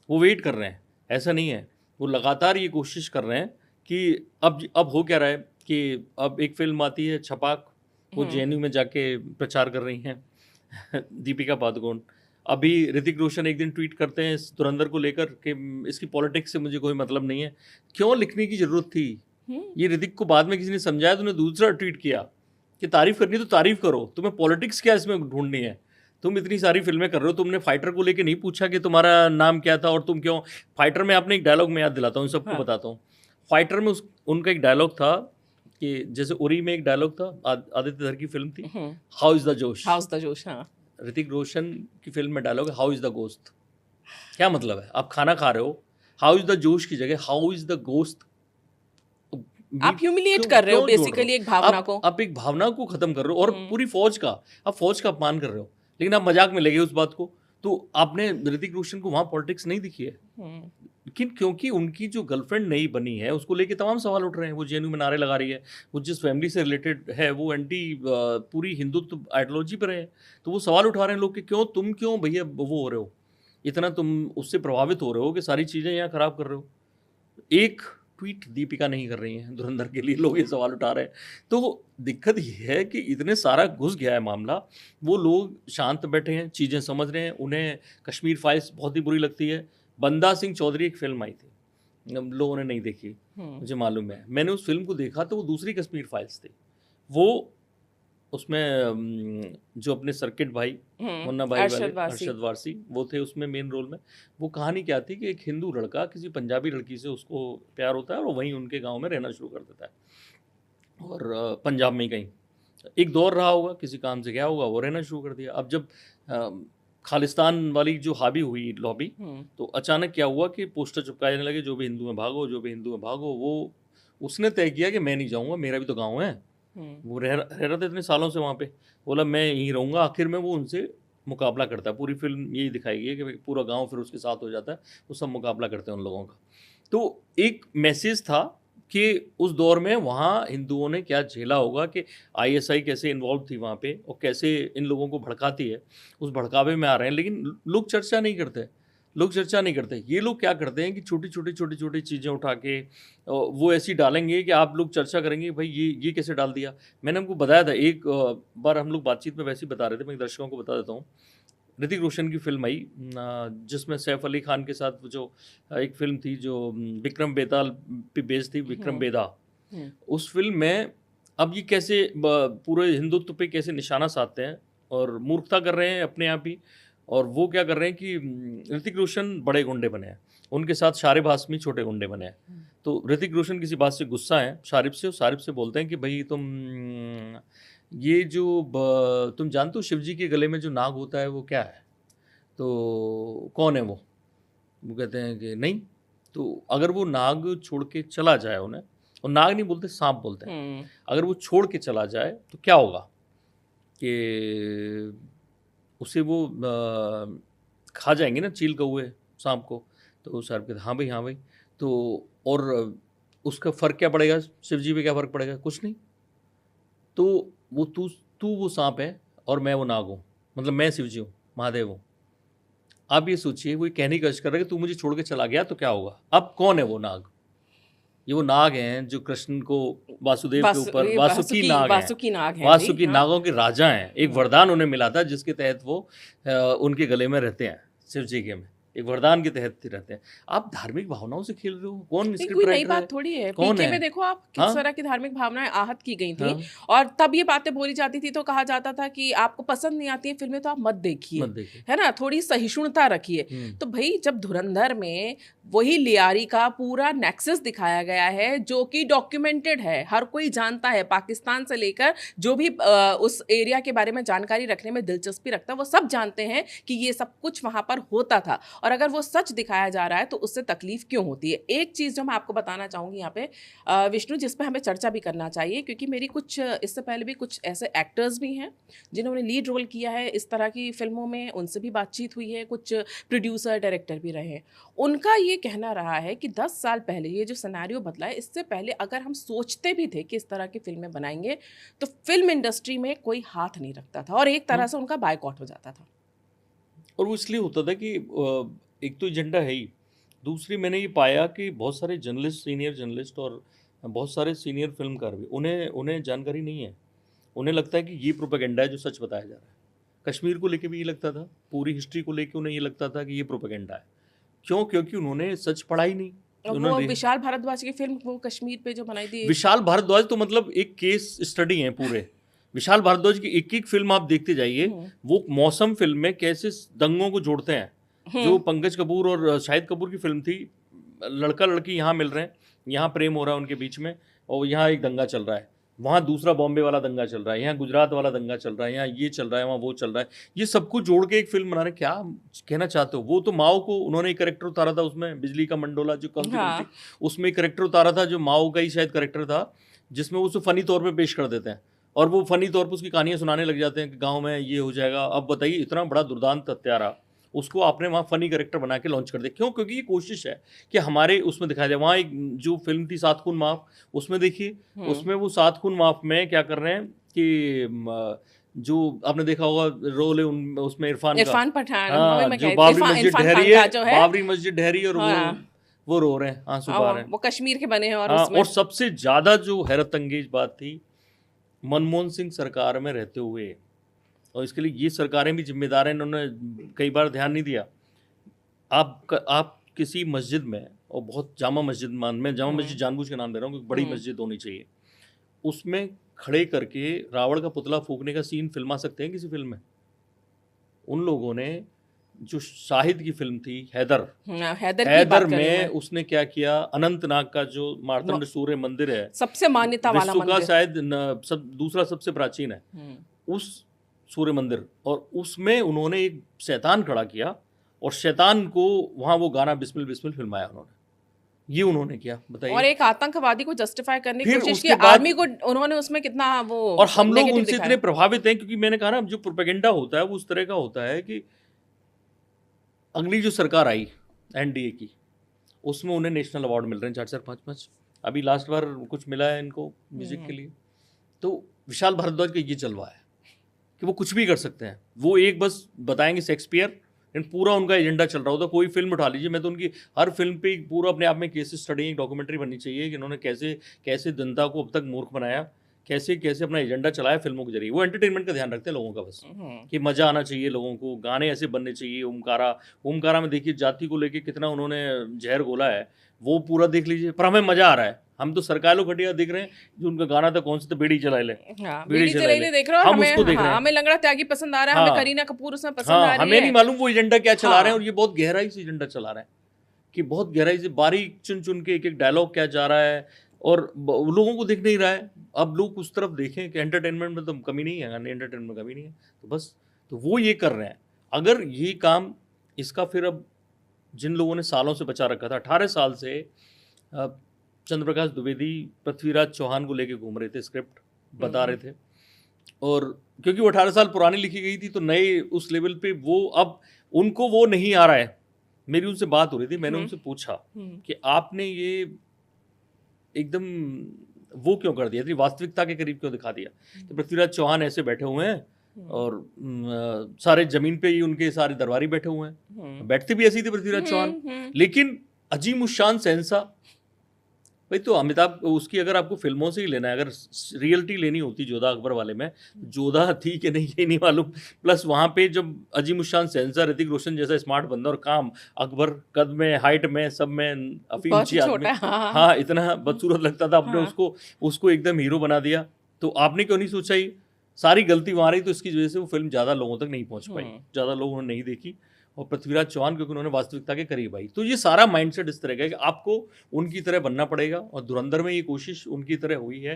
वो वेट कर रहे हैं। ऐसा नहीं है, वो लगातार ये कोशिश कर रहे हैं कि अब हो क्या रहा है कि अब एक फिल्म आती है छपाक, वो जेएनयू में जाके प्रचार कर रही हैं दीपिका पादुकोण। अभी ऋतिक रोशन एक दिन ट्वीट करते हैं इस धुरंधर को लेकर कि इसकी पॉलिटिक्स से मुझे कोई मतलब नहीं है। क्यों लिखने की जरूरत थी? ये ऋतिक को बाद में किसी ने समझाया तो उन्हें दूसरा ट्वीट किया कि तारीफ करनी तो तारीफ करो, तुम्हें पॉलिटिक्स क्या इसमें ढूंढनी है? तुम इतनी सारी फिल्में कर रहे हो, तुमने फाइटर को लेके नहीं पूछा कि तुम्हारा नाम क्या था और तुम क्यों फाइटर में। आपने एक डायलॉग में याद दिलाता हूँ, सबको बताता हूँ। फाइटर में उनका एक डायलॉग था कि जैसे उरी में एक डायलॉग था, आदित्य धर की फिल्म थी, हाउ इज द जोश। हाउस द जोश, हाँ। ऋतिक रोशन की फिल्म में डायलॉग है, हाउ इज द गोश्त। क्या मतलब है? आप खाना खा रहे हो, हाउ इज द जोश की जगह हाउ इज द गोश्त। आप ह्यूमिलिएट कर रहे हो क्यों जोड़ बेसिकली एक भावना को। आप एक भावना को खत्म कर रहे हो, और पूरी फौज का, आप फौज का अपमान कर रहे हो, लेकिन आप मजाक में लगे उस बात को। तो आपने ऋतिक रोशन को वहां पॉलिटिक्स नहीं दिखी है, लेकिन क्योंकि उनकी जो गर्लफ्रेंड नई बनी है उसको लेके तमाम सवाल उठ रहे हैं। वो जेएनयू में नारे लगा रही है, वो जिस फैमिली से रिलेटेड है वो एंटी पूरी हिंदुत्व आइडियोलॉजी पर है, तो वो सवाल उठा रहे हैं लोग कि क्यों तुम क्यों भैया वो हो रहे हो, इतना तुम उससे प्रभावित हो रहे हो कि सारी चीज़ें यहाँ खराब कर रहे हो। एक ट्वीट दीपिका नहीं कर रही हैं धुरंधर के लिए, लोग ये सवाल उठा रहे हैं। तो दिक्कत ये है कि इतने सारा घुस गया है मामला, वो लोग शांत बैठे हैं, चीज़ें समझ रहे हैं। उन्हें कश्मीर फाइल्स बहुत ही बुरी लगती है। बंदा सिंह चौधरी एक फिल्म आई थी, लोगों ने नहीं देखी, मुझे मालूम है। मैंने उस फिल्म को देखा तो वो दूसरी कश्मीर फाइल्स थी। वो उसमें जो अपने सर्किट भाई मुन्ना भाई वाले अरशद वारसी वो थे उसमें मेन रोल में। वो कहानी क्या थी कि एक हिंदू लड़का किसी पंजाबी लड़की से उसको प्यार होता है और वहीं उनके गांव में रहना शुरू कर देता है, और पंजाब में ही कहीं एक दौर रहा होगा, किसी काम से गया होगा, वो रहना शुरू कर दिया। अब जब खालिस्तान वाली जो हावी हुई लॉबी, तो अचानक क्या हुआ कि पोस्टर चिपकाए जाने लगे, जो भी हिंदू में भागो, जो भी हिंदू में भागो। वो उसने तय किया कि मैं नहीं जाऊँगा, मेरा भी तो गाँव है। वो रह रहा था इतने सालों से वहाँ पे, बोला मैं यहीं रहूँगा। आखिर में वो उनसे मुकाबला करता है। पूरी फिल्म यही दिखाई गई है कि पूरा गांव फिर उसके साथ हो जाता है, वो सब मुकाबला करते हैं उन लोगों का। तो एक मैसेज था कि उस दौर में वहाँ हिंदुओं ने क्या झेला होगा, कि आईएसआई कैसे इन्वॉल्व थी वहाँ पे और कैसे इन लोगों को भड़काती है, उस भड़कावे में आ रहे हैं। लेकिन लोग चर्चा नहीं करते, लोग चर्चा नहीं करते। ये लोग क्या करते हैं कि छोटी छोटी चीज़ें उठा के वो ऐसी डालेंगे कि आप लोग चर्चा करेंगे, भाई ये कैसे डाल दिया। मैंने हमको बताया था एक बार, हम लोग बातचीत में वैसे ही बता रहे थे, मैं दर्शकों को बता देता हूँ। ऋतिक रोशन की फिल्म आई जिसमें सैफ अली खान के साथ जो एक फिल्म थी जो विक्रम बेताल पे बेस्ड थी, विक्रम बेदा। उस फिल्म में अब ये कैसे पूरे हिंदुत्व पे कैसे निशाना साधते हैं और मूर्खता कर रहे हैं अपने आप ही। और वो क्या कर रहे हैं कि ऋतिक रोशन बड़े गुंडे बने हैं, उनके साथ शारिब हाशमी छोटे गुंडे बने हैं। तो ऋतिक रोशन किसी बात से गुस्सा है शारिब से, और शारिब से बोलते हैं कि भाई तुम ये जो तुम जानते हो शिव जी के गले में जो नाग होता है वो क्या है, तो कौन है वो कहते हैं कि नहीं। तो अगर वो नाग छोड़ के चला जाए उन्हें, और नाग नहीं बोलते सांप बोलते हैं, अगर वो छोड़ के चला जाए तो क्या होगा कि उसे वो खा जाएंगे ना चील कौए सांप को। तो सर कहते हाँ भाई हाँ भाई। तो और उसका फ़र्क क्या पड़ेगा, शिव जी पे क्या फ़र्क पड़ेगा, कुछ नहीं। तो वो तू वो सांप है और मैं वो नाग हूँ, मतलब मैं शिव जी हूँ, महादेव हूँ। आप ये सोचिए, वो कहने की कोशिश कर रहा है कि तू मुझे छोड़ के चला गया तो क्या होगा। अब कौन है वो नाग? ये वो नाग हैं जो कृष्ण को वासुदेव के ऊपर वासुकी नाग हैं, वासुकी नागों के राजा हैं। एक वरदान उन्हें मिला था जिसके तहत वो उनके गले में रहते हैं, शिव जी के में एक वरदान के तहत रहते हैं। आप धार्मिक भावनाओं से खेल रहे हो। कौन स्क्रिप्ट राइटर है? बात थोड़ी है। कौन पीके में देखो आप किस तरह की धार्मिक भावनाएं आहत की गई थी, और तब ये बातें बोली जाती थी तो कहा जाता था कि आपको पसंद नहीं आती है फिल्में तो आप मत देखिए, है ना, थोड़ी सहिष्णुता रखिए। तो भाई जब धुरंधर में वही लियारी का पूरा नेक्सस दिखाया गया है जो कि डॉक्यूमेंटेड है, हर कोई जानता है, पाकिस्तान से लेकर जो भी उस एरिया के बारे में जानकारी रखने में दिलचस्पी रखता है वो सब जानते हैं कि ये सब कुछ वहां पर होता था। और अगर वो सच दिखाया जा रहा है तो उससे तकलीफ क्यों होती है। एक चीज़ जो मैं आपको बताना चाहूँगी यहाँ पे विष्णु, जिस पे हमें चर्चा भी करना चाहिए, क्योंकि मेरी कुछ इससे पहले भी कुछ ऐसे एक्टर्स भी हैं जिन्होंने लीड रोल किया है इस तरह की फिल्मों में, उनसे भी बातचीत हुई है, कुछ प्रोड्यूसर डायरेक्टर भी रहे हैं। उनका ये कहना रहा है कि 10 साल पहले ये जो सिनेरियो बदला है, इससे पहले अगर हम सोचते भी थे कि इस तरह की फिल्में बनाएंगे तो फिल्म इंडस्ट्री में कोई हाथ नहीं रखता था और एक तरह से उनका बायकॉट हो जाता था। और वो इसलिए होता था कि एक तो एजेंडा है ही, दूसरी मैंने ये पाया कि बहुत सारे जर्नलिस्ट, सीनियर जर्नलिस्ट और बहुत सारे सीनियर फिल्मकार भी, उन्हें जानकारी नहीं है। उन्हें लगता है कि ये प्रोपेगेंडा है जो सच बताया जा रहा है। कश्मीर को लेके भी ये लगता था, पूरी हिस्ट्री को लेके उन्हें ये लगता था कि ये प्रोपेगेंडा है। क्यों? क्योंकि उन्होंने सच पढ़ा ही नहीं। वो विशाल भारद्वाज की फिल्म वो कश्मीर पे जो बनाई थी, विशाल भारद्वाज तो मतलब एक केस स्टडी है पूरे। विशाल भारद्वाज की एक एक फिल्म आप देखते जाइए, वो मौसम फिल्म में कैसे दंगों को जोड़ते हैं। जो पंकज कपूर और शाहिद कपूर की फिल्म थी, लड़का लड़की यहाँ मिल रहे हैं, यहाँ प्रेम हो रहा है उनके बीच में, और यहाँ एक दंगा चल रहा है, वहाँ दूसरा बॉम्बे वाला दंगा चल रहा है, यहाँ गुजरात वाला दंगा चल रहा है, यहाँ ये चल रहा है, वहाँ वो चल रहा है, ये सबको जोड़ के एक फिल्म बना रहे हैं। क्या कहना चाहते हो? वो तो माओ को उन्होंने एक करेक्टर उतारा था उसमें, बिजली का मंडोला जो कौन सी फिल्म थी, उसमें एक करेक्टर उतारा था जो माओ का ही शायद करेक्टर था, जिसमें वो उसे फनी तौर पे पेश कर देते हैं और वो फनी तौर पे उसकी कहानियां सुनाने लग जाते हैं कि गांव में ये हो जाएगा। अब बताइए, इतना बड़ा दुर्दांत हत्यारा, उसको आपने वहाँ फनी करेक्टर बना के लॉन्च कर दिया। क्यों? क्योंकि ये कोशिश है कि हमारे उसमें दिखाया जाए। वहाँ एक जो फिल्म थी सात खून माफ, उसमें देखिए, उसमें वो सात खून माफ में क्या कर रहे हैं कि जो आपने देखा होगा रोल है उसमें इरफान पठान, हाँ, मैं जो कह- बाबरी इरफान- मस्जिद इरफान ढहरी खान का है, जो है, बाबरी मस्जिद ढहरी और हाँ, वो रो रहे हैं, आंसू बहा रहे हैं। वो कश्मीर के बने हैं और हाँ, उसमें और सबसे ज्यादा जो हैरत अंगेज बात थी, मनमोहन सिंह सरकार में रहते हुए, और इसके लिए ये सरकारें भी जिम्मेदार हैं, इन्होंने कई बार ध्यान नहीं दिया। आप किसी मस्जिद में, और बहुत जामा मस्जिद मैं जामा मस्जिद जानबूझ के नाम दे रहा हूँ क्योंकि बड़ी मस्जिद होनी चाहिए, उसमें खड़े करके रावण का पुतला फूकने का सीन फिल्मा सकते हैं किसी फिल्म में? उन लोगों ने जो शाहिद की फिल्म थी हैदर हैदर में उसने क्या किया, अनंतनाग का जो मार्तंड सूर्य मंदिर है, सबसे मान्यता वाला विश्व का मंदिर, शायद दूसरा सबसे प्राचीन है, उस सूर्य मंदिर, और उसमें उन्होंने एक शैतान खड़ा किया और शैतान को वहां वो गाना बिस्मिल बिस्मिल फिल्माया उन्होंने। ये उन्होंने किया, बताइए। और एक आतंकवादी को जस्टिफाई करने की फिर कोशिश की, उसके बाद- आर्मी को उन्होंने उसमें कितना वो, और हम लोग negative उनसे दिखाया। इतने प्रभावित हैं क्योंकि मैंने कहा ना, जो प्रोपेगेंडा होता है वो उस तरह का होता है कि अगली जो सरकार आई एनडीए की, उसमें उन्हें नेशनल अवार्ड मिल रहे हैं 4-4, 5-5। अभी लास्ट बार कुछ मिला है इनको म्यूजिक के लिए। तो विशाल भारद्वाज का ये जलवा है कि वो कुछ भी कर सकते हैं। वो एक बस बताएंगे शेक्सपियर, पूरा उनका एजेंडा चल रहा होता है। कोई फिल्म उठा लीजिए, मैं तो उनकी हर फिल्म पे पूरा अपने आप में केस स्टडी, एक डॉक्यूमेंट्री बननी चाहिए कि इन्होंने कैसे कैसे जनता को अब तक मूर्ख बनाया, कैसे कैसे अपना एजेंडा चलाया फिल्मों के जरिए। वो एंटरटेनमेंट का ध्यान रखते हैं लोगों का, बस कि मज़ा आना चाहिए लोगों को, गाने ऐसे बनने चाहिए। ओमकारा में देखिए जाति को लेके कितना उन्होंने जहर घोला है, वो पूरा देख लीजिए, पर हमें मज़ा आ रहा है। हम तो सरकार लोग घटिया देख रहे हैं, जो उनका गाना था कौन सा था, बीड़ी चला ले, बीड़ी चला ले देख रहे हो, हम उसको देख रहे हैं। हमें लंगड़ा त्यागी पसंद आ रहा है, हमें करीना कपूर उसमें पसंद आ रही है, हमें नहीं मालूम वो एजेंडा क्या चला रहे हैं। और ये बहुत गहराई से एजेंडा चला रहे हैं कि बहुत गहराई से बारीक चुन चुन के एक एक डायलॉग क्या जा रहा है, और लोगों को दिख नहीं रहा है। अब लोग उस तरफ देखें कि एंटरटेनमेंट में तो कमी नहीं है, एंटरटेनमेंट में कमी नहीं है, तो बस तो वो ये कर रहे हैं। अगर ये काम इसका फिर अब जिन लोगों ने सालों से बचा रखा था, 18 साल से चंद्र प्रकाश द्विवेदी पृथ्वीराज चौहान को लेके घूम रहे थे, स्क्रिप्ट बता रहे थे, और क्योंकि वो 18 साल पुरानी लिखी गई थी तो नए उस लेवल पे वो अब उनको वो नहीं आ रहा है। मेरी उनसे बात हो रही थी, मैंने उनसे पूछा कि आपने ये एकदम वो क्यों कर दिया, इतनी वास्तविकता के करीब क्यों दिखा दिया कि पृथ्वीराज चौहान ऐसे बैठे हुए हैं और सारे जमीन पे ही उनके सारे दरबारी बैठे हुए हैं, बैठते भी ऐसे ही थे पृथ्वीराज चौहान, लेकिन अजीम उशान सहनसा। भाई तो अमिताभ, उसकी अगर आपको फिल्मों से ही लेना है, अगर रियलिटी लेनी होती जोधा अकबर वाले में, जोधा थी कि नहीं ये नहीं मालूम। प्लस वहाँ पे जब अजीम उशान सहनसा, ऋतिक रोशन जैसा स्मार्ट बंदा, और काम अकबर कद में, हाइट में, सब में अफीमची आदमी, हाँ इतना बदसूरत लगता था, आपने उसको एकदम हीरो बना दिया। तो आपने क्यों नहीं सोचा ही, सारी गलती वहाँ रही, तो इसकी वजह से वो फिल्म ज़्यादा लोगों तक नहीं पहुँच पाई, ज़्यादा लोगों ने नहीं देखी। और पृथ्वीराज चौहान क्योंकि उन्होंने वास्तविकता के करीब आई। तो ये सारा माइंडसेट इस तरह का है कि आपको उनकी तरह बनना पड़ेगा, और धुरंधर में ये कोशिश उनकी तरह हुई है।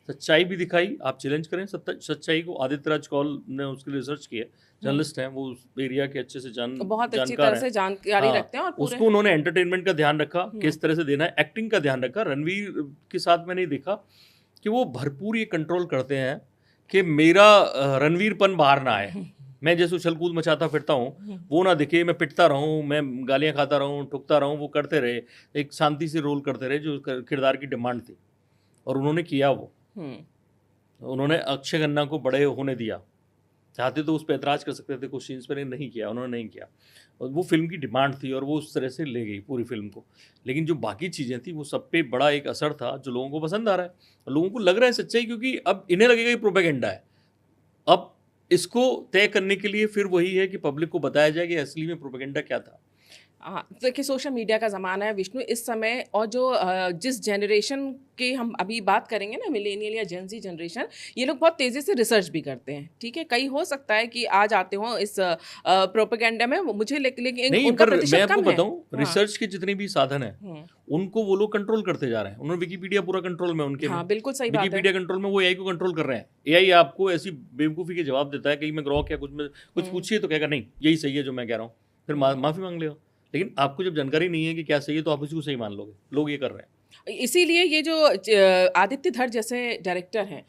सच्चाई भी दिखाई, आप चैलेंज करें सच्चाई को। आदित्य राज कौल ने उसके लिए रिसर्च किया, जर्नलिस्ट हैं, वो उस एरिया के अच्छे से बहुत अच्छी तरह से जानकारी रखते हैं, और उसको उन्होंने एंटरटेनमेंट का ध्यान रखा, किस तरह से देना है, एक्टिंग का ध्यान रखा। रणवीर के साथ मैंने देखा कि वो भरपूर ये कंट्रोल करते हैं कि मेरा रणवीरपन बाहर ना आए, मैं जैसे उछल कूद मचाता फिरता हूँ वो ना दिखे, मैं पिटता रहूँ, मैं गालियाँ खाता रहूँ, ठुकता रहूँ, वो करते रहे, एक शांति से रोल करते रहे, जो किरदार की डिमांड थी, और उन्होंने किया वो। उन्होंने अक्षय खन्ना को बड़े होने दिया, चाहते तो उस पर ऐतराज़ कर सकते थे कुछ सीन्स पर, नहीं किया, उन्होंने नहीं किया, और वो फिल्म की डिमांड थी और वो उस तरह से ले गई पूरी फिल्म को। लेकिन जो बाकी चीज़ें थी वो सब पे बड़ा एक असर था जो लोगों को पसंद आ रहा है, लोगों को लग रहा है सच्चाई, क्योंकि अब इन्हें लगेगा ये प्रोपेगेंडा है। अब इसको तय करने के लिए फिर वही है कि पब्लिक को बताया जाए कि असली में प्रोपेगेंडा क्या था। हाँ, देखिए सोशल मीडिया का ज़माना है विष्णु इस समय, और जो जिस जनरेशन की हम अभी बात करेंगे ना, मिलेनियल या जेन ज़ी जनरेशन, ये लोग बहुत तेज़ी से रिसर्च भी करते हैं, ठीक है? कई हो सकता है कि आ जाते हों इस प्रोपेगेंडा में, मुझे लेकिन नहीं, उनका पर मैं प्रतिशत आपको कम है। बताऊं, हाँ। रिसर्च के जितने भी साधन हैं हुँ। उनको वो लोग कंट्रोल करते जा रहे हैं। उन्होंने विकिपीडिया पूरा कंट्रोल में उनके में, हाँ, बिल्कुल सही बात है। विकिपीडिया कंट्रोल में, वो एआई को कंट्रोल कर रहे हैं। एआई आपको ऐसी बेवकूफ़ी के जवाब देता है, कहीं मैं ग्रॉक या कुछ में कुछ हुँ, पूछिए तो कहेगा नहीं यही सही है जो मैं कह रहा हूँ, फिर माफ़ी मांग लेगा। लेकिन आपको जब जानकारी नहीं है कि क्या सही है तो आप उसी को सही मान लोगे। लोग ये कर रहे हैं। इसीलिए ये जो आदित्य धर जैसे डायरेक्टर हैं,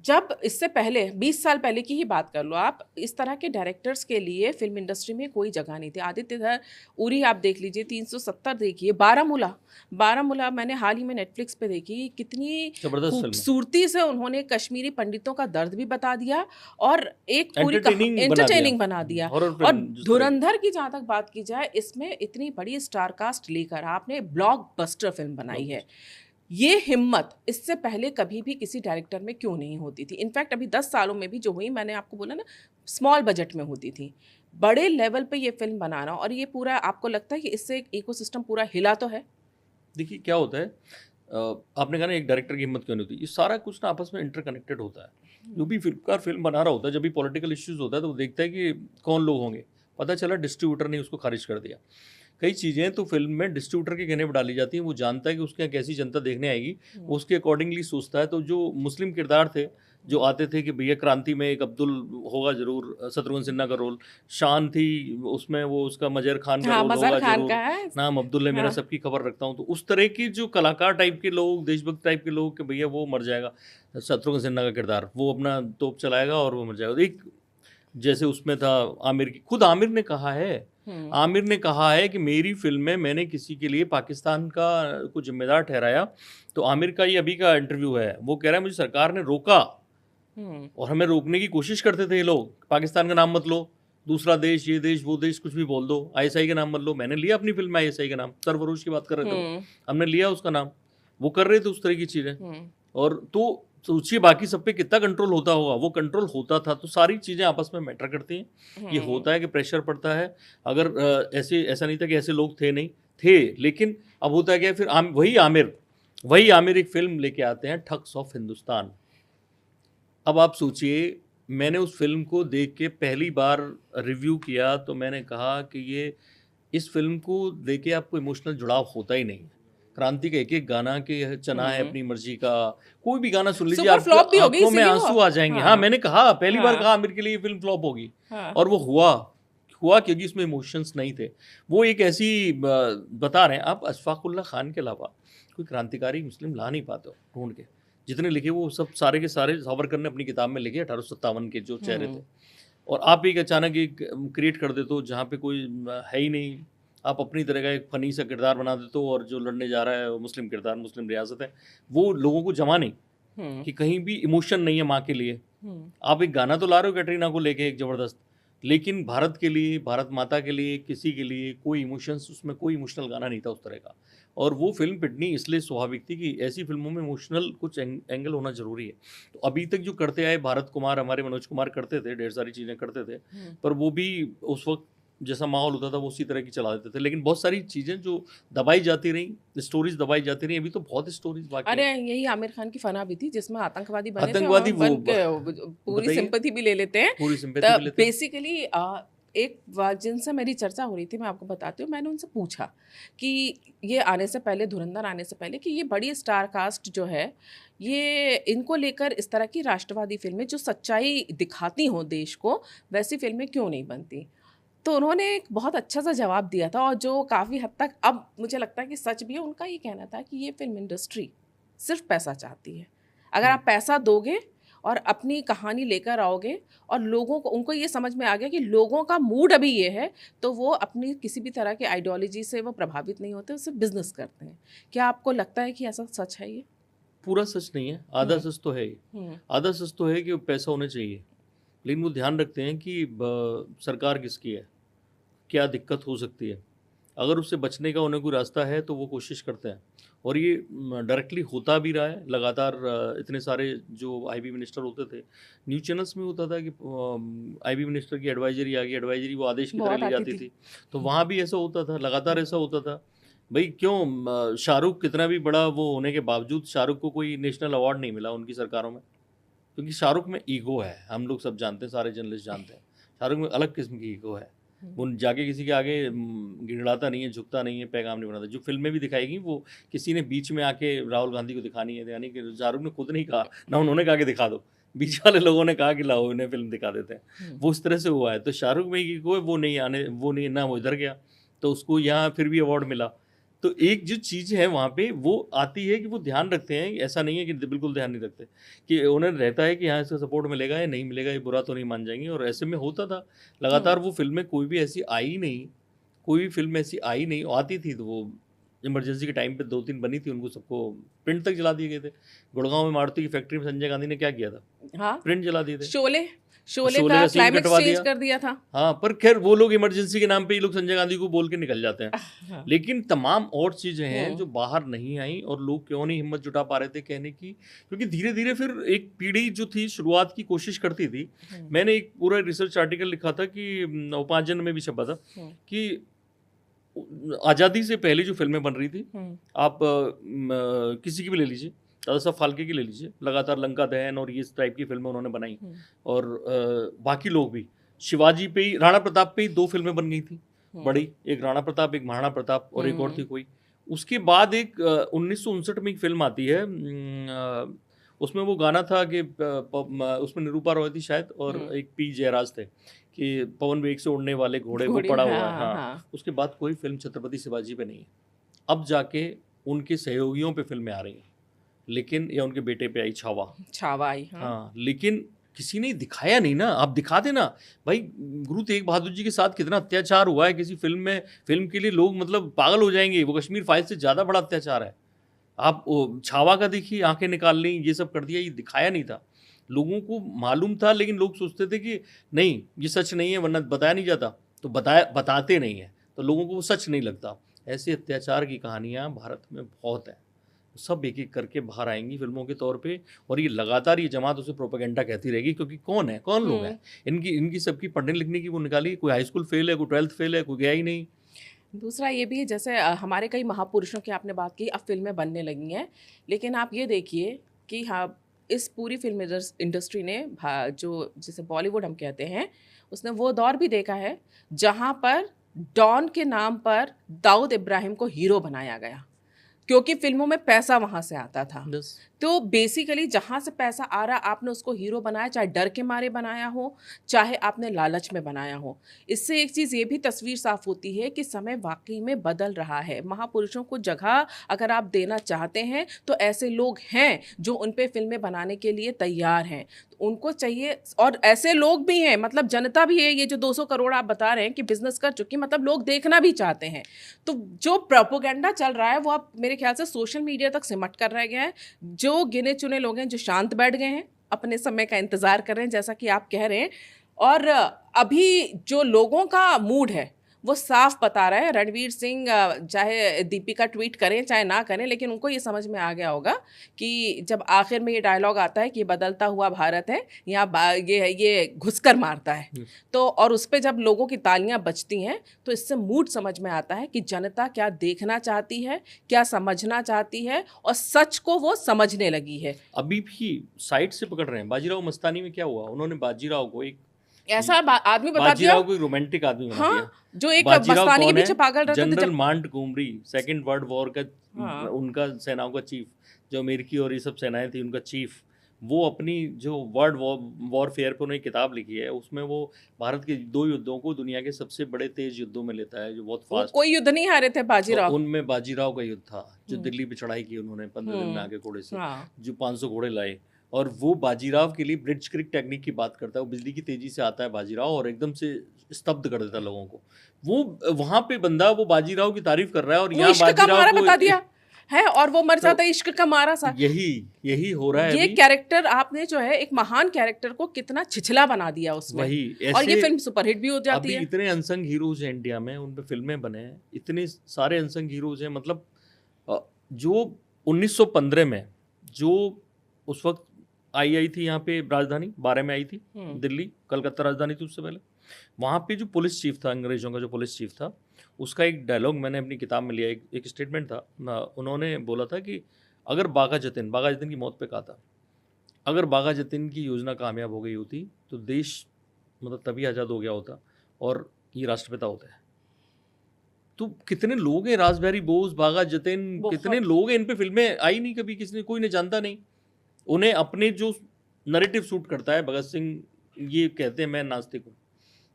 जब इससे पहले 20 साल पहले की ही बात कर लो आप, इस तरह के डायरेक्टर्स के लिए फिल्म इंडस्ट्री में कोई जगह नहीं थी। आदित्य धर, उरी आप देख लीजिए, 370 देखिए, बारामूला, बारामूला मैंने हाल ही में नेटफ्लिक्स पे देखी, कितनी ज़बरदस्त फिल्म है, खूबसूरती से उन्होंने कश्मीरी पंडितों का दर्द भी बता दिया और एक पूरी एंटरटेनिंग बना दिया, एंटरटेनिंग बना दिया। हॉरर और फिल्म जिस तरह की। धुरंधर की जहाँ तक बात की जाए, इसमें इतनी बड़ी स्टार कास्ट लेकर आपने ब्लॉकबस्टर फिल्म बनाई है। ये हिम्मत इससे पहले कभी भी किसी डायरेक्टर में क्यों नहीं होती थी? इनफैक्ट अभी 10 सालों में भी जो हुई, मैंने आपको बोला ना, स्मॉल बजट में होती थी। बड़े लेवल पे ये फ़िल्म बनाना, और ये पूरा आपको लगता है कि इससे एक इकोसिस्टम पूरा हिला तो है? देखिए क्या होता है, आपने कहा ना एक डायरेक्टर की हिम्मत क्यों नहीं होती, ये सारा कुछ ना आपस में इंटरकनेक्टेड होता है। जो भी फिल्मकार फिल्म बना रहा होता है, जब भी पॉलिटिकल इश्यूज होता है तो वो देखता है कि कौन लोग होंगे। पता चला डिस्ट्रीब्यूटर ने उसको खारिज कर दिया। कई चीज़ें तो फिल्म में डिस्ट्रीब्यूटर के कहने पर डाली जाती हैं, वो जानता है कि उसके यहाँ कैसी जनता देखने आएगी, वो उसके अकॉर्डिंगली सोचता है। तो जो मुस्लिम किरदार थे जो आते थे कि भैया क्रांति में एक अब्दुल होगा ज़रूर, शत्रुघ्न सिन्हा का रोल, शान थी उसमें वो उसका मजहर खान का हाँ, रोल मज़हर होगा खान का ज़रूर, है। नाम अब्दुल है मेरा, हाँ। सबकी खबर रखता हूँ। तो उस तरह की जो कलाकार टाइप के लोग, देशभक्त टाइप के लोग, कि भैया वो मर जाएगा, शत्रुघ्न सिन्हा का किरदार, वो अपना तोप चलाएगा और वो मर जाएगा। एक जैसे उसमें था आमिर की, खुद आमिर ने कहा है, हुँ, आमिर ने कहा है कि मेरी फिल्म में मैंने किसी के लिए पाकिस्तान का को जिम्मेदार ठहराया। तो आमिर का ये अभी का इंटरव्यू है, वो कह रहा है मुझे सरकार ने रोका हुँ, और हमें रोकने की कोशिश करते थे ये लोग, पाकिस्तान का नाम मत लो, दूसरा देश, ये देश, वो देश, कुछ भी बोल दो, आईएसआई का नाम मत लो। मैंने लिया अपनी फिल्म में आईएसआई का नाम, सरफरोश की बात कर रहे थे वो, हुँ, हमने लिया उसका नाम। वो कर रहे थे उस तरह की चीज़ें। हुँ, और तो सोचिए बाकी सब पे कितना कंट्रोल होता होगा, वो कंट्रोल होता था। तो सारी चीज़ें आपस में मैटर करती हैं। ये हुँ। होता है कि प्रेशर पड़ता है। अगर ऐसा नहीं था कि ऐसे लोग थे, नहीं थे, लेकिन अब होता है क्या, फिर वही आमिर एक फिल्म लेके आते हैं, ठग्स ऑफ हिंदुस्तान। अब आप सोचिए, मैंने उस फिल्म को देख के पहली बार रिव्यू किया तो मैंने कहा कि ये इस फिल्म को देख के आपको इमोशनल जुड़ाव होता ही नहीं है। क्रांति का एक-एक गाना कि चना है हुँ। अपनी मर्जी का, कोई भी गाना सुन लीजिए सुपर आपकी फ्लॉप भी हो गई आँखों में इसीलिए वो। आँसू आ जाएँगे। हाँ, हाँ, मैंने कहा, पहली बार हाँ, कहा आमिर के लिए ये फिल्म फ्लॉप होगी, हाँ। और वो हुआ क्योंकि इसमें इमोशंस नहीं थे। वो एक ऐसी बता रहे हैं, आप अशफाकुल्लाह खान के अलावा कोई क्रांतिकारी मुस्लिम ला नहीं पाते हो ढूँढ के। जितने लिखे वो सब सारे के सारे सावरकर ने अपनी किताब में लिखे, 1857 के जो चेहरे थे। और आप एक अचानक एक क्रिएट कर देते हो जहाँ पे कोई है ही नहीं, आप अपनी तरह का एक फ़नी सा किरदार बना देते हो, और जो लड़ने जा रहा है वो मुस्लिम किरदार, मुस्लिम रियासत है, वो लोगों को जमा नहीं, हुँ, कि कहीं भी इमोशन नहीं है माँ के लिए। हुँ, आप एक गाना तो ला रहे हो कैटरीना को लेके एक ज़बरदस्त, लेकिन भारत के लिए, भारत माता के लिए, किसी के लिए कोई इमोशंस, उसमें कोई इमोशनल गाना नहीं था उस तरह का। और वो फ़िल्म पिटनी इसलिए स्वाभाविक थी कि ऐसी फ़िल्मों में इमोशनल कुछ एंगल होना ज़रूरी है। तो अभी तक जो करते आए भारत कुमार, हमारे मनोज कुमार करते थे, ढेर सारी चीज़ें करते थे, हुँ। पर वो भी उस वक़्त जैसा माहौल होता था वो उसी तरह की चला देते थे। लेकिन बहुत सारी चीज़ें जो दबाई जाती रहीं, स्टोरीज़ दबाई जाती रहीं, अभी तो बहुत स्टोरीज़ बाकी अरे! हैं। यही आमिर खान की फना भी थी जिसमें आतंकवादी बने थे, आतंकवादी और वो बन के पूरी बताइए, सिंपैथी भी ले लेते हैं। पूरी सिंपैथी तो भी लेते हैं। बेसिकली एक बात जिनसे मेरी चर्चा हो रही थी, मैं आपको बताती हूँ, मैंने उनसे पूछा कि ये आने से पहले, धुरंधर आने से पहले, कि ये बड़ी स्टार कास्ट जो है, ये इनको लेकर इस तरह की राष्ट्रवादी फ़िल्में जो सच्चाई दिखाती हों देश को, वैसी फ़िल्में क्यों नहीं बनती? तो उन्होंने एक बहुत अच्छा-सा जवाब दिया था, और जो काफ़ी हद तक अब मुझे लगता है कि सच भी है। उनका ये कहना था कि ये फ़िल्म इंडस्ट्री सिर्फ़ पैसा चाहती है। अगर हुँ। आप पैसा दोगे और अपनी कहानी लेकर आओगे, और लोगों को, उनको ये समझ में आ गया कि लोगों का मूड अभी ये है, तो वो अपनी किसी भी तरह की आइडियोलॉजी से वो प्रभावित नहीं होते, उससे बिज़नेस करते हैं। क्या आपको लगता है कि ऐसा सच है ये? पूरा सच नहीं है, आधा हुँ, सच तो है ही। हुँ, आधा सच तो है कि पैसा होना चाहिए, लेकिन वो ध्यान रखते हैं कि सरकार किसकी है, क्या दिक्कत हो सकती है। अगर उससे बचने का उन्हें कोई रास्ता है तो वो कोशिश करते हैं, और ये डायरेक्टली होता भी रहा है लगातार। इतने सारे जो आईबी मिनिस्टर होते थे, न्यूज़ चैनल्स में होता था कि आईबी मिनिस्टर की एडवाइजरी आ गई, एडवाइजरी वो आदेश की तरह बहुत ली आती जाती थी। थी। तो वहाँ भी ऐसा होता था, लगातार ऐसा होता था। भाई क्यों शाहरुख कितना भी बड़ा वो होने के बावजूद शाहरुख को कोई नेशनल अवार्ड नहीं मिला उनकी सरकारों में? क्योंकि शाहरुख में ईगो है, हम लोग सब जानते हैं, सारे जर्नलिस्ट जानते हैं, शाहरुख में अलग किस्म की ईगो है। वो जाके किसी के आगे गिड़गिड़ाता नहीं है, झुकता नहीं है, पैगाम नहीं बनाता। जो फिल्में भी दिखाएगी वो किसी ने बीच में आके राहुल गांधी को दिखानी है, यानी कि शाहरुख ने खुद नहीं कहा ना, उन्होंने कहा कि दिखा दो, बीच वाले लोगों ने कहा कि लाओ इन्हें फिल्म दिखा देते हैं। वो इस तरह से हुआ है। तो शाहरुख में ईगो है, वो नहीं ना, वो इधर गया तो उसको यहाँ फिर भी अवार्ड मिला। तो एक जो चीज़ है वहाँ पे वो आती है कि वो ध्यान रखते हैं, ऐसा नहीं है कि बिल्कुल ध्यान नहीं रखते, कि उन्हें रहता है कि यहाँ इसका सपोर्ट मिलेगा या नहीं मिलेगा, ये बुरा तो नहीं मान जाएंगे। और ऐसे में होता था लगातार। वो फिल्में कोई भी ऐसी आई नहीं, कोई भी फिल्म ऐसी आई नहीं, आती थी तो वो इमरजेंसी के टाइम पे 2-3 बनी थी, उनको सबको प्रिंट तक जला दिए गए थे। गुड़गांव में मारुति की फैक्ट्री में संजय गांधी ने क्या किया था? हाँ, प्रिंट जला दिए थे। शोले शोले का का सीन क्लाइमेक्स कटवा चेंज दिया। कर दिया था। हाँ, पर खैर वो लोग इमरजेंसी के नाम पे ये लोग संजय गांधी को बोल के निकल जाते हैं। हाँ। लेकिन तमाम और चीज़ें हैं जो बाहर नहीं आई, और लोग क्यों नहीं हिम्मत जुटा पा रहे थे कहने की, क्योंकि धीरे धीरे फिर एक पीढ़ी जो थी शुरुआत की कोशिश करती थी। मैंने एक पूरा रिसर्च आर्टिकल लिखा था कि उपार्जन में भी छपा था कि आज़ादी से पहले जो फिल्में बन रही थी, आप किसी की भी ले लीजिए, दादा साहब फाल्के की ले लीजिए, लगातार लंका दहन और ये इस टाइप की फिल्में उन्होंने बनाई। और बाकी लोग भी, शिवाजी पे ही, राणा प्रताप पे ही 2 फिल्में बन गई थी बड़ी, एक राणा प्रताप, एक महाराणा प्रताप, और एक और थी कोई। उसके बाद एक 1959 में एक फिल्म आती है, उसमें वो गाना था कि उसमें निरूपा रॉय थी शायद, और एक पी जयराज थे, कि पवन वेग से उड़ने वाले घोड़े वो पड़ा हुआ है। हाँ। उसके बाद कोई फिल्म छत्रपति शिवाजी पे नहीं है। अब जाके उनके सहयोगियों पे फिल्में आ रही हैं, लेकिन या उनके बेटे पे आई, छावा आई। हाँ, लेकिन किसी ने दिखाया नहीं ना। आप दिखा देना भाई, गुरु तेग बहादुर जी के साथ कितना अत्याचार हुआ है किसी फिल्म में, फिल्म के लिए लोग मतलब पागल हो जाएंगे। वो कश्मीर फाइल से ज़्यादा बड़ा अत्याचार है। आप छावा का देखिए, आंखें निकाल ली, ये सब कर दिया, ये दिखाया नहीं था। लोगों को मालूम था, लेकिन लोग सोचते थे कि नहीं ये सच नहीं है, वरना बताया नहीं जाता। तो बताते नहीं है तो लोगों को वो सच नहीं लगता। ऐसे अत्याचार की कहानियाँ भारत में बहुत हैं, सब एक एक करके बाहर आएंगी फिल्मों के तौर पे। और ये लगातार ये जमात उसे प्रोपेगेंडा कहती रहेगी, क्योंकि कौन लोग हैं इनकी सबकी पढ़ने लिखने की वो निकाली। कोई हाई स्कूल फेल है, कोई 12th फेल है, कोई गया ही नहीं। दूसरा ये भी है, जैसे हमारे कई महापुरुषों की आपने बात की, अब फिल्में बनने लगी हैं, लेकिन आप ये देखिए कि हाँ, इस पूरी फिल्म इंडस्ट्री ने जो जिसे बॉलीवुड हम कहते हैं, उसने वो दौर भी देखा है जहाँ पर डॉन के नाम पर दाऊद इब्राहिम को हीरो बनाया गया, क्योंकि फिल्मों में पैसा वहाँ से आता था। तो बेसिकली जहाँ से पैसा आ रहा, आपने उसको हीरो बनाया, चाहे डर के मारे बनाया हो, चाहे आपने लालच में बनाया हो। इससे एक चीज़ ये भी तस्वीर साफ होती है कि समय वाकई में बदल रहा है। महापुरुषों को जगह अगर आप देना चाहते हैं तो ऐसे लोग हैं जो उन पे फिल्में बनाने के लिए तैयार हैं, तो उनको चाहिए। और ऐसे लोग भी हैं, मतलब जनता भी है, ये जो 200 करोड़ आप बता रहे हैं कि बिजनेस कर चुकी, मतलब लोग देखना भी चाहते हैं। तो जो प्रोपोगेंडा चल रहा है वो अब मेरे ख्याल से सोशल मीडिया तक सिमट कर रह गया है। जो गिने चुने लोग हैं जो शांत बैठ गए हैं, अपने समय का इंतज़ार कर रहे हैं, जैसा कि आप कह रहे हैं। और अभी जो लोगों का मूड है वो साफ बता रहा है। रणवीर सिंह चाहे दीपिका ट्वीट करें चाहे ना करें, लेकिन उनको ये समझ में आ गया होगा कि जब आखिर में ये डायलॉग आता है कि ये बदलता हुआ भारत है, यहाँ ये घुसकर मारता है, तो और उस पर जब लोगों की तालियां बजती हैं तो इससे मूड समझ में आता है कि जनता क्या देखना चाहती है, क्या समझना चाहती है, और सच को वो समझने लगी है। अभी भी साइड से पकड़ रहे हैं। बाजीराव मस्तानी में क्या हुआ, उन्होंने बाजीराव को एक ऐसा आदमी बता दिया, बाजीराव को एक रोमांटिक आदमी बना दिया। जो एक मस्तानी के पीछे पागल रहता था। जनरल मांटगोमरी, सेकंड वर्ल्ड वॉर का उनका सेनाओं का चीफ, जो अमेरिकी और ये सब सेनाएं थी उनका चीफ, वो अपनी जो वर्ल्ड वॉरफेयर पे उन्होंने किताब लिखी है, उसमें वो भारत के 2 युद्धों को दुनिया के सबसे बड़े तेज युद्धों में लेता है, जो बहुत फास्ट। कोई युद्ध नहीं हारे थे बाजीराव। तो उनमें बाजीराव का युद्ध था, जो दिल्ली पे चढ़ाई की उन्होंने 15 दिन में आके घोड़े से, जो 500 घोड़े लाए। और वो बाजीराव के लिए ब्रिज क्रिक टेक्निक की बात करता है। वो बिजली की तेजी से आता है बाजीराव और एकदम से स्तब्ध कर देता है लोगों को। वो वहां पे बंदा वो बाजीराव की तारीफ कर रहा है, और यहाँ बाजीराव को बता दिया है, और वो मर जाता है इश्क का मारा सा। यही हो रहा है ये अभी। कैरेक्टर आपने जो है एक महान कैरेक्टर को कितना छिछला बना दिया उसमें, वही और ये ऐसे फिल्म सुपरहिट भी हो जाती अभी है। इतने अनसंग हीरोज हैं इंडिया में, उन पे फिल्में बने हैं, इतने सारे अनसंग हीरोज हैं। मतलब जो 1915 में जो उस वक्त आई थी यहाँ पे राजधानी 12 में आई थी, दिल्ली, कलकत्ता राजधानी थी उससे पहले। वहाँ पे जो पुलिस चीफ था, अंग्रेजों का जो पुलिस चीफ था, उसका एक डायलॉग मैंने अपनी किताब में लिया, एक स्टेटमेंट था। उन्होंने बोला था कि अगर बाघा जतिन की मौत पे कहा था, अगर बाघा जतिन की योजना कामयाब हो गई होती तो देश मतलब तभी आज़ाद हो गया होता और ये राष्ट्रपिता होता है। तो कितने लोग हैं, रासबिहारी बोस, बाघा जतिन, कितने लोग हैं, इन पे फिल्में आई नहीं कभी, किसी ने, कोई ने जानता नहीं। उन्हें अपने जो नैरेटिव सूट करता है, भगत सिंह ये कहते हैं मैं नास्तिक हूँ,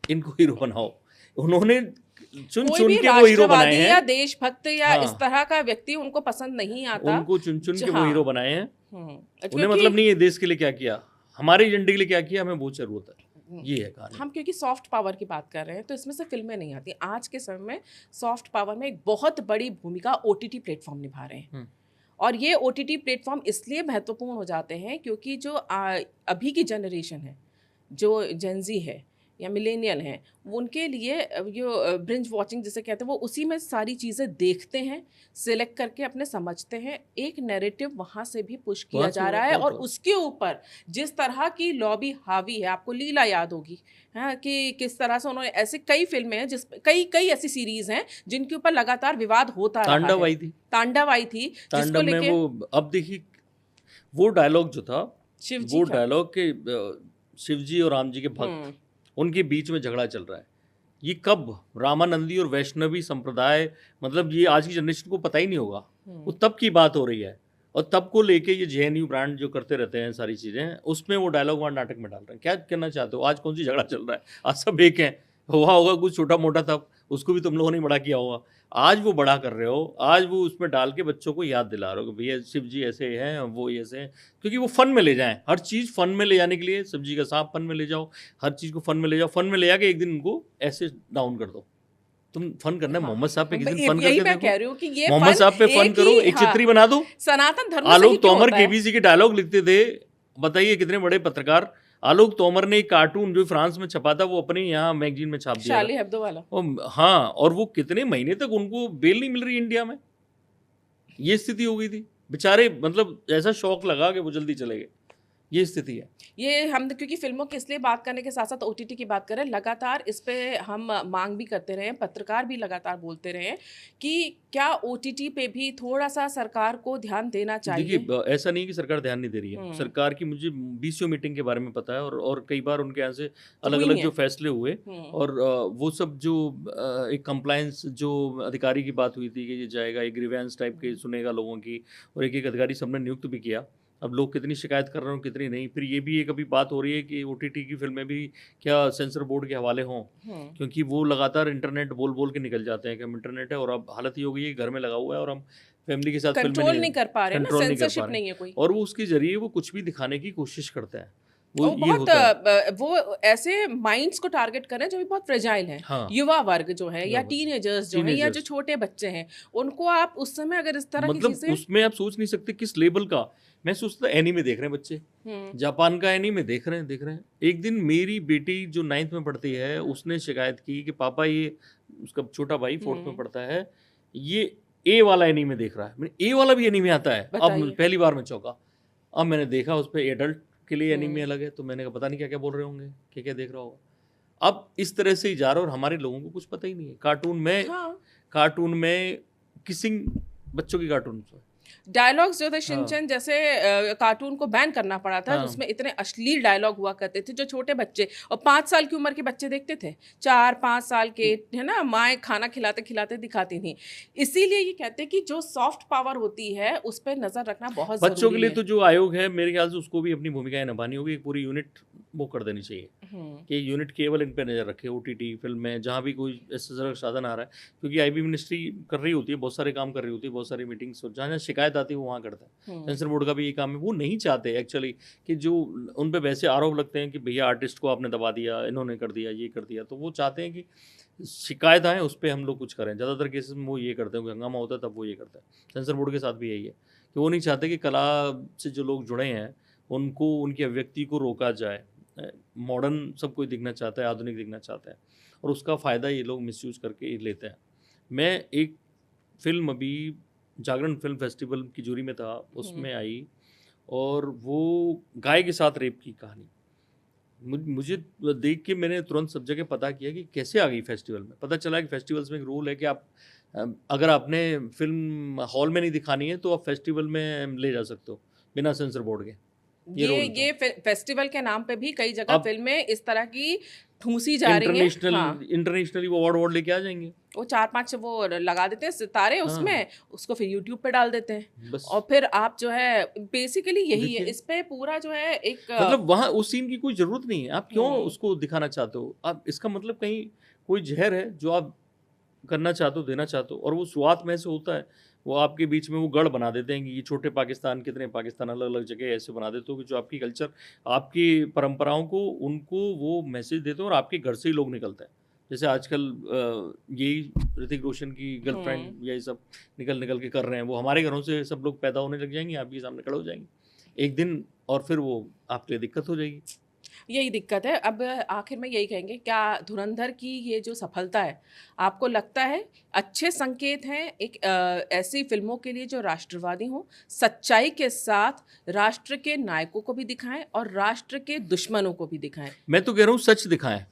इनको हीरो बनाओ। उन्होंने चुन के वो हीरो बनाए हैं, या देशभक्त या इस तरह का व्यक्ति उनको पसंद नहीं आता, उनको चुन के वो हीरो बनाए हैं। उन्हें क्योंकि मतलब नहीं है देश के लिए क्या किया, हमारे एजेंडे के लिए क्या किया, हमें बहुत जरूरत है। ये है कहानी। हम क्योंकि सॉफ्ट पावर की बात कर रहे हैं तो इसमें से फिल्में नहीं आती। आज के समय में सॉफ्ट पावर में एक बहुत बड़ी भूमिका ओटीटी प्लेटफॉर्म निभा रहे हैं, और ये ओटीटी प्लेटफॉर्म इसलिए महत्वपूर्ण हो जाते हैं क्योंकि जो अभी की जनरेशन है, जो जेनजी है या मिलेनियल हैं, उनके लिए जो ब्रिंज वॉचिंग जिसे कहते हैं, वो उसी में सारी चीज़ें देखते हैं, सिलेक्ट करके अपने समझते हैं। एक नैरेटिव वहाँ से भी पुश किया जा रहा है, और उसके ऊपर जिस तरह की लॉबी हावी है, आपको लीला याद होगी, हाँ, कि किस तरह से उन्होंने ऐसे कई फिल्में हैं, जिस कई ऐसी सीरीज हैं जिनके ऊपर लगातार विवाद होता रहा है। तांडव आई थी जिसको लेके वो अब देखिए वो डायलॉग जो था, वो डायलॉग के शिव जी और राम जी के भक्त, उनके बीच में झगड़ा चल रहा है। ये कब रामानंदी और वैष्णवी संप्रदाय, मतलब ये आज की जनरेशन को पता ही नहीं होगा, वो तब की बात हो रही है। और तब को लेके ये जेएनयू ब्रांड जो करते रहते हैं सारी चीज़ें, उसमें वो डायलॉग वहाँ नाटक में डाल रहे हैं। क्या करना चाहते हो? आज कौन सी झगड़ा चल रहा है? आज सब एक हैं। हुआ होगा कुछ छोटा मोटा तब, उसको भी तुम लोगों ने बड़ा किया होगा, आज वो बड़ा कर रहे हो, आज वो उसमें डाल के बच्चों को याद दिला रहे हो कि भैया शिव जी ऐसे हैं, वो ऐसे हैं, क्योंकि वो फन में ले जाएं। हर चीज़ फन में ले जाने के लिए, शिव जी का सांप फन में ले जाओ, हर चीज़ को फन में ले जाओ, फन में ले जाके एक दिन उनको ऐसे डाउन कर दो। तुम फन करना है मोहम्मद साहब पे किसी दिन फन करके देखो, कह रही हूं कि ये मोहम्मद साहब पे फन करो, एक चित्री बना दो। सनातन धर्म आलोक तोमर केबीसी के डायलॉग लिखते थे, बताइए कितने बड़े पत्रकार। आलोक तोमर ने एक कार्टून जो फ्रांस में छपा था, वो अपने यहाँ मैगजीन में छाप दिया, शार्ली हेब्दो वाला। हाँ, और वो कितने महीने तक उनको बेल नहीं मिल रही इंडिया में, ये स्थिति हो गई थी बेचारे। मतलब ऐसा शौक लगा कि वो जल्दी चले गए, ये स्थिति है। ये हम क्योंकि फिल्मों की इसलिए बात करने के साथ साथ ओटीटी की बात करें, लगातार इस पे हम मांग भी करते रहे, पत्रकार भी लगातार बोलते रहे कि क्या ओटीटी पे भी थोड़ा सा सरकार को ध्यान देना चाहिए। देखिए, ऐसा नहीं कि सरकार ध्यान नहीं दे रही है। सरकार की मुझे बीसीओ मीटिंग के बारे में पता है, और कई बार उनके यहाँ से अलग अलग जो फैसले हुए, और वो सब जो एक कंप्लायंस जो अधिकारी की बात हुई थी कि ये जाएगा, एक ग्रीवेंस टाइप के सुनेगा लोगों की, और एक अधिकारी सबने नियुक्त भी किया। अब लोग कितनी शिकायत कर रहे हो, कितनी नहीं। फिर ये भी एक अभी बात हो रही है कि ओटीटी की फिल्में भी क्या सेंसर बोर्ड के हवाले हों, क्योंकि वो लगातार इंटरनेट बोल के निकल जाते हैं कि हम इंटरनेट है, और अब हालत ही हो गई है घर में लगा हुआ है और हम फैमिली के साथ कंट्रोल नहीं कर पा रहे, सेंसरशिप नहीं है कोई, और वो उसके जरिए वो कुछ भी दिखाने की कोशिश करते हैं। वो बहुत वो ऐसे माइंड्स को टारगेट कर रहे हैं जो भी बहुत फ्रेजाइल हैं। हाँ। युवा वर्ग जो है, या टीनेजर्स जो है, या जो छोटे बच्चे हैं, उनको आप उस समय अगर इस तरह की चीजें, उसमें आप सोच नहीं सकते किस लेवल का। मैं सोचता एनीमे देख रहे हैं बच्चे, जापान का एनीमे देख रहे हैं। एक दिन मेरी बेटी जो 9th में पढ़ती है, उसने शिकायत की कि पापा ये, उसका छोटा भाई 4th में पढ़ता है, ये ए वाला एनीमे देख रहा है। मैंने ए वाला भी एनीमे आता है? अब पहली बार मैं चौंका। अब मैंने देखा उस पर एडल्ट के लिए एनीमे अलग है, तो मैंने कहा पता नहीं क्या क्या बोल रहे होंगे, क्या देख रहा होगा। अब इस तरह से ही जा रहा है, और हमारे लोगों को कुछ पता ही नहीं है। कार्टून में किसिंग, बच्चों की कार्टून डायलॉग्स जो थे, शिनचैन जैसे कार्टून को बैन करना पड़ा था, जिसमें इतने अश्लील डायलॉग हुआ करते थे जो छोटे बच्चे और 5 साल की उम्र के बच्चे देखते थे, 4-5 साल के, है ना, माएँ खाना खिलाते खिलाते दिखाती थी। इसीलिए ये कहते हैं कि जो सॉफ्ट पावर होती है उस पर नजर रखना बहुत बच्चों के लिए। तो जो आयोग है, मेरे ख्याल से उसको भी अपनी भूमिकाएं निभानी होगी, एक पूरी यूनिट वो कर देनी चाहिए कि यूनिट केवल इन पे नज़र रखे, OTT फिल्म में जहाँ भी कोई ऐसा जरा साधन आ रहा है, क्योंकि IB मिनिस्ट्री कर रही होती है, बहुत सारे काम कर रही होती है, बहुत सारी मीटिंग्स, और जहाँ जहाँ शिकायत आती है वो वहाँ करता है। सेंसर बोर्ड का भी ये काम है, वो नहीं चाहते एक्चुअली कि जो उन पे वैसे आरोप लगते हैं कि भैया आर्टिस्ट को आपने दबा दिया, इन्होंने कर दिया, ये कर दिया, तो वो चाहते हैं कि शिकायत आए उस पर हम लोग कुछ करें। ज़्यादातर केसेस में वो ये करते हैं, हंगामा होता है तब वो ये करता है। सेंसर बोर्ड के साथ भी यही है कि वो नहीं चाहते कि कला से जो लोग जुड़े हैं उनको, उनकी अभिव्यक्ति को रोका जाए। मॉडर्न सब कोई दिखना चाहता है, आधुनिक दिखना चाहता है, और उसका फ़ायदा ये लोग मिसयूज करके लेते हैं। मैं एक फ़िल्म अभी जागरण फिल्म फेस्टिवल की जूरी में था, उसमें आई, और वो गाय के साथ रेप की कहानी मुझे देख के मैंने तुरंत सब जगह पता किया कि कैसे आ गई फेस्टिवल में। पता चला कि फेस्टिवल्स में एक रूल है कि आप अगर आपने फिल्म हॉल में नहीं दिखानी है तो आप फेस्टिवल में ले जा सकते हो बिना सेंसर बोर्ड के। ये फेस्टिवल के नाम पे भी कई जगह फिल्में इस तरह की ठूसी जा रही हैं। इंटरनेशनली वो अवार्ड लेके आ जाएंगे, वो 4-5 वो लगा देते हैं सितारे उसमें, उसको फिर YouTube पे डाल देते हैं, और फिर आप जो है बेसिकली यही है, इस पे पूरा जो है एक मतलब वहाँ उस सीन की कोई जरूरत नहीं है, आप क्यों उसको दिखाना चाहते हो? आप इसका मतलब कहीं कोई जहर है जो आप करना चाहते हो, देना चाहते हो, और वो शुरुआत में से होता है। वो आपके बीच में वो गढ़ बना देते हैं कि ये छोटे पाकिस्तान, कितने पाकिस्तान अलग अलग जगह ऐसे बना देते हो कि जो आपकी कल्चर, आपकी परंपराओं को, उनको वो मैसेज देते हो, और आपके घर से ही लोग निकलते हैं। जैसे आजकल यही ऋतिक रोशन की गर्लफ्रेंड यही सब निकल के कर रहे हैं, वो हमारे घरों से सब लोग पैदा होने लग जाएंगे, आपके सामने खड़े हो जाएंगे एक दिन, और फिर वो आपके लिए दिक्कत हो जाएगी। यही दिक्कत है। अब आखिर में यही कहेंगे, क्या धुरंधर की ये जो सफलता है, आपको लगता है अच्छे संकेत हैं एक ऐसी फिल्मों के लिए जो राष्ट्रवादी हों, सच्चाई के साथ राष्ट्र के नायकों को भी दिखाएं और राष्ट्र के दुश्मनों को भी दिखाएं? मैं तो कह रहा हूँ सच दिखाएं,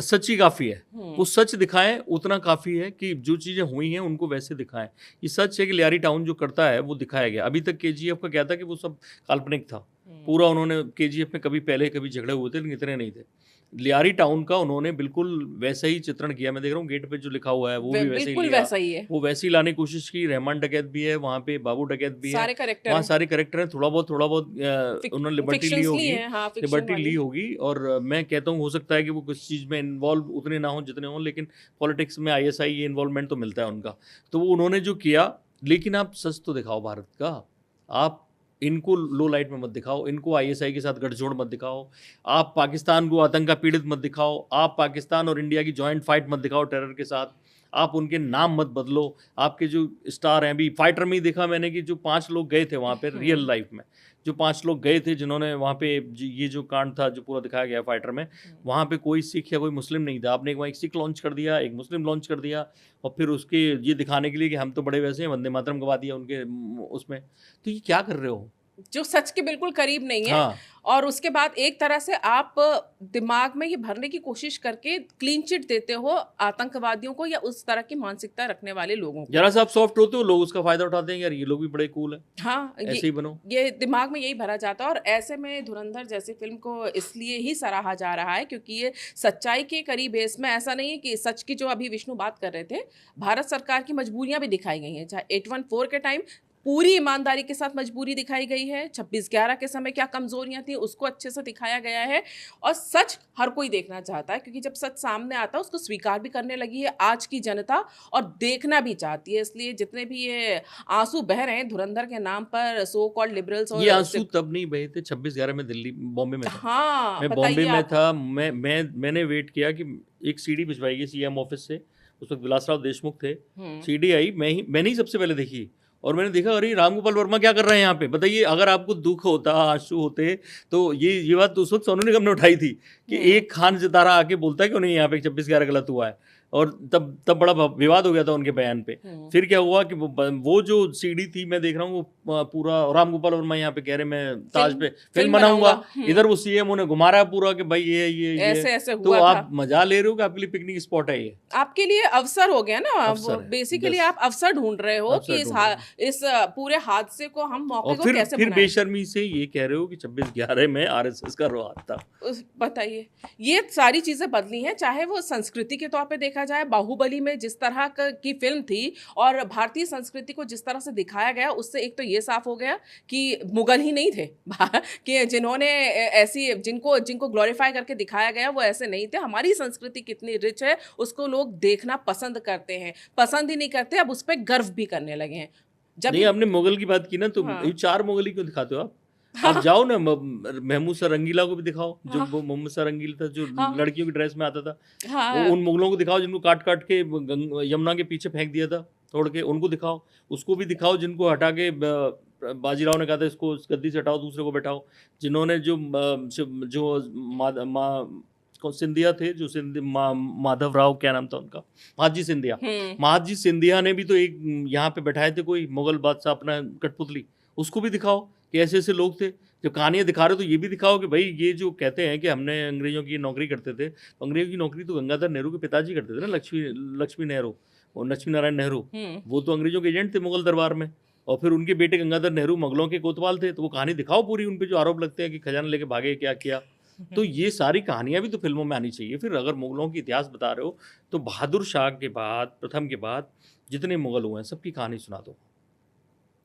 सच ही काफ़ी है। वो सच दिखाएं, उतना काफ़ी है कि जो चीज़ें हुई हैं उनको वैसे दिखाएं। ये सच है कि लियारी टाउन जो करता है वो दिखाया गया। अभी तक KGF का क्या था कि वो सब काल्पनिक था पूरा। उन्होंने KGF में कभी पहले कभी झगड़े हुए थे लेकिन इतने नहीं थे। लियारी टाउन का उन्होंने बिल्कुल वैसा ही चित्रण किया। मैं देख रहा हूँ गेट पे जो लिखा हुआ है वो भी वैसा ही है, वो वैसे ही लाने की कोशिश की। रहमान डकैत भी है वहाँ पे, बाबू डकैत भी है, वहाँ सारे करेक्टर हैं। थोड़ा बहुत उन्होंने लिबर्टी ली होगी, और मैं कहता हूँ हो सकता है कि वो किस चीज़ में इन्वॉल्व उतने ना हो जितने हों, लेकिन पॉलिटिक्स में ISI ये इन्वॉल्वमेंट तो मिलता है उनका। तो वो उन्होंने जो किया, लेकिन आप सच तो दिखाओ भारत का। आप इनको लो लाइट में मत दिखाओ, इनको ISI के साथ गठजोड़ मत दिखाओ, आप पाकिस्तान को आतंक का पीड़ित मत दिखाओ, आप पाकिस्तान और इंडिया की जॉइंट फाइट मत दिखाओ टेरर के साथ, आप उनके नाम मत बदलो। आपके जो स्टार हैं, अभी फाइटर में ही देखा मैंने कि जो 5 लोग गए थे वहाँ पे रियल लाइफ में, जो 5 लोग गए थे जिन्होंने वहाँ पे ये जो कांड था जो पूरा दिखाया गया फाइटर में, वहाँ पे कोई सिख या कोई मुस्लिम नहीं था। आपने एक सिख लॉन्च कर दिया, एक मुस्लिम लॉन्च कर दिया, और फिर उसके ये दिखाने के लिए कि हम तो बड़े वैसे हैं, वंदे मातरम गवा दिया उनके उसमें। तो ये क्या कर रहे हो जो सच के बिल्कुल करीब नहीं है। और उसके बाद एक तरह से आप दिमाग में ये भरने की कोशिश करके क्लीन चिट देते हो आतंकवादियों को या उस तरह की मानसिकता रखने वाले लोगों को। जरा सा आप सॉफ्ट होते हो, लोग उसका फायदा उठाते हैं, यार ये लोग भी बड़े कूल हैं, हाँ ऐसे ही बनो। ये दिमाग में यही भरा जाता है। और ऐसे में धुरंधर जैसी फिल्म को इसलिए ही सराहा जा रहा है क्योंकि ये सच्चाई के करीब है। इसमें ऐसा नहीं है कि सच की, जो अभी विष्णु बात कर रहे थे, भारत सरकार की मजबूरियां भी दिखाई गई हैं। चाहे 814 के टाइम पूरी ईमानदारी के साथ मजबूरी दिखाई गई है, 26/11 के समय क्या कमजोरियां थी उसको अच्छे से दिखाया गया है। और सच हर कोई देखना चाहता है, क्योंकि जब सच सामने आता है उसको स्वीकार भी करने लगी है आज की जनता, और देखना भी चाहती है। इसलिए जितने भी ये आंसू बह रहे हैं धुरंधर के नाम पर सो कॉल्ड लिबरल्स, और ये आंसू तब नहीं बहे थे 26/11 में दिल्ली बॉम्बे में था। हाँ, मैं बॉम्बे में था, मैंने वेट किया कि एक CD भिजवाई गई CM ऑफिस से, उस वक्त विलासराव देशमुख थे। CD आई, मैंने ही सबसे पहले देखी, और मैंने देखा अरे रामगोपाल वर्मा क्या कर रहे हैं यहाँ पे। बताइए, अगर आपको दुख होता, आंसू होते, तो ये बात तो उस वक्त सोनू निगम ने उठाई थी कि एक खान सितारा आके बोलता है कि नहीं यहाँ पे 26/11 गलत हुआ है, और तब बड़ा विवाद हो गया था उनके बयान पे। फिर क्या हुआ कि वो जो CD थी, मैं देख रहा हूँ वो पूरा रामगोपाल वर्मा यहाँ पे कह रहे मैं ताज पे फिल्म बनाऊंगा, इधर वो CM ने घुमा रहा है पूरा कि भाई ये ऐसे तो हुआ आप मजा ले रहे हो कि आपके लिए पिकनिक स्पॉट है ये, आपके लिए अवसर हो गया ना। बेसिकली आप अवसर ढूंढ रहे हो कि इस पूरे हादसे को हम मौके को कैसे फिर बेशर्मी से ये कह रहे हो कि 26/11 में RSS का हाथ था। बताइए, ये सारी चीजें बदली हैं, चाहे वो संस्कृति के तौर पे देखा देखा जाए बाहुबली में जिस तरह की फिल्म थी और भारतीय संस्कृति को जिस तरह से दिखाया गया, उससे एक तो ये साफ हो गया कि मुगल ही नहीं थे कि जिन्होंने ऐसी जिनको ग्लोरीफाई करके दिखाया गया वो ऐसे नहीं थे। हमारी संस्कृति कितनी रिच है उसको लोग देखना पसंद करते हैं, पसंद ही नहीं करते, अब उस पर गर्व भी करने लगे हैं। जब नहीं, हमने मुगल की बात की ना, तो हाँ। ये 4 मुगल ही क्यों दिखाते हो आप? आप जाओ ना, महमूद सा रंगीला को भी दिखाओ, जो वो मोहम्मद सा रंगीला था, जो हाँ। लड़कियों की ड्रेस में आता था। हाँ, उन मुगलों को दिखाओ जिनको काट काट के यमुना के पीछे फेंक दिया था, तोड़ के, उनको दिखाओ। उसको भी दिखाओ जिनको हटा के बाजीराव ने कहा था इसको इस गद्दी से हटाओ, दूसरे को बैठाओ। जिन्होंने सिंधिया थे, जो माधव राव, क्या नाम था उनका, महादजी सिंधिया। महादजी सिंधिया ने भी तो एक यहाँ पे बैठाए थे कोई मुगल बादशाह, अपना कठपुतली, उसको भी दिखाओ कि ऐसे ऐसे लोग थे। जब कहानियाँ दिखा रहे हो तो ये भी दिखाओ कि भाई ये जो कहते हैं कि हमने अंग्रेजों की नौकरी करते थे, तो अंग्रेजों की नौकरी तो गंगाधर नेहरू के पिताजी करते थे ना, लक्ष्मी नेहरू और लक्ष्मी नारायण नेहरू। वो तो अंग्रेजों के एजेंट थे मुगल दरबार में, और फिर उनके बेटे गंगाधर नेहरू मुगलों के कोतवाल थे। तो वो कहानी दिखाओ पूरी, उन पे जो आरोप लगते हैं कि खजाना लेके भागे, क्या किया। तो ये सारी कहानियां भी तो फिल्मों में आनी चाहिए। फिर अगर मुगलों की इतिहास बता रहे हो तो बहादुर शाह के बाद, प्रथम के बाद जितने मुगल हुए हैं सबकी कहानी सुना दो,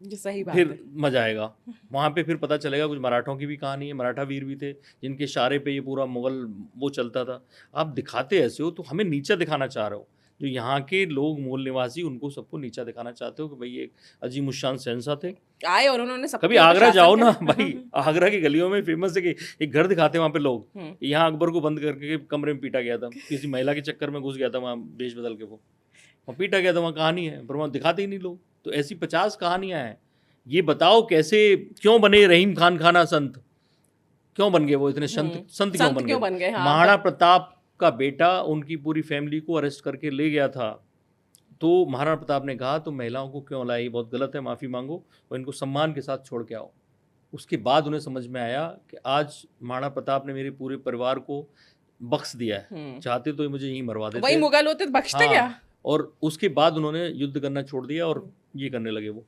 ये सही बात फिर है। मजा आएगा। वहाँ पे फिर पता चलेगा कुछ मराठों की भी कहानी है, मराठा वीर भी थे जिनके इशारे पे ये पूरा मुगल वो चलता था। आप दिखाते ऐसे हो तो हमें नीचा दिखाना चाह रहे हो। जो यहाँ के लोग मूल निवासी, उनको सबको नीचा दिखाना चाहते हो कि भाई एक अजीम उशान शहंशाह थे, आए और उन्होंने सब कभी आगरा जाओ ना भाई, आगरा की गलियों में फेमस है कि एक घर दिखाते हैं वहाँ पे लोग, यहाँ अकबर को बंद करके कमरे में पीटा गया था, किसी महिला के चक्कर में घुस गया था वहाँ वेश बदल के, वो वहाँ पीटा गया था, वहाँ कहानी है, पर वहाँ दिखाते ही नहीं लोग। तो ऐसी 50 कहानियाँ हैं। ये बताओ कैसे, क्यों बने रहीम खान खाना संत, क्यों बन गए वो इतने संत क्यों बन गए? हाँ, महाराणा प्रताप का बेटा उनकी पूरी फैमिली को अरेस्ट करके ले गया था, तो महाराणा प्रताप ने कहा तुम महिलाओं को क्यों लाई, बहुत गलत है, माफ़ी मांगो और इनको सम्मान के साथ छोड़ के आओ। उसके बाद उन्हें समझ में आया कि आज महाराणा प्रताप ने मेरे पूरे परिवार को बख्श दिया है, चाहते तो मुझे यहीं मरवा देते, वही मुगल होते तो बख्शते क्या? और उसके बाद उन्होंने युद्ध करना छोड़ दिया और ये करने लगे वो।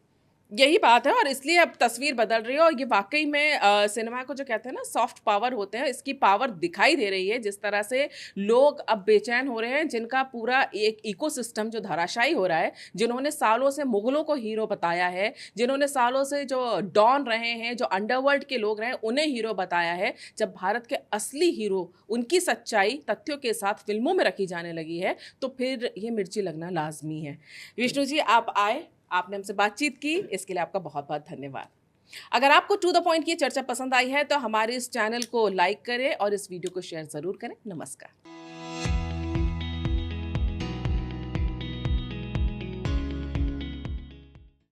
यही बात है, और इसलिए अब तस्वीर बदल रही है। और ये वाकई में सिनेमा को जो कहते हैं ना सॉफ्ट पावर होते हैं, इसकी पावर दिखाई दे रही है। जिस तरह से लोग अब बेचैन हो रहे हैं, जिनका पूरा एक इकोसिस्टम जो धराशायी हो रहा है, जिन्होंने सालों से मुगलों को हीरो बताया है, जिन्होंने सालों से जो डॉन रहे हैं, जो अंडरवर्ल्ड के लोग रहे हैं, उन्हें हीरो बताया है, जब भारत के असली हीरो, उनकी सच्चाई तथ्यों के साथ फिल्मों में रखी जाने लगी है, तो फिर ये मिर्ची लगना लाजमी है। विष्णु जी, आप आए, आपने हमसे बातचीत की, इसके लिए आपका बहुत बहुत धन्यवाद। अगर आपको टू द पॉइंट की चर्चा पसंद आई है तो हमारे इस चैनल को लाइक करें और इस वीडियो को शेयर ज़रूर करें। नमस्कार।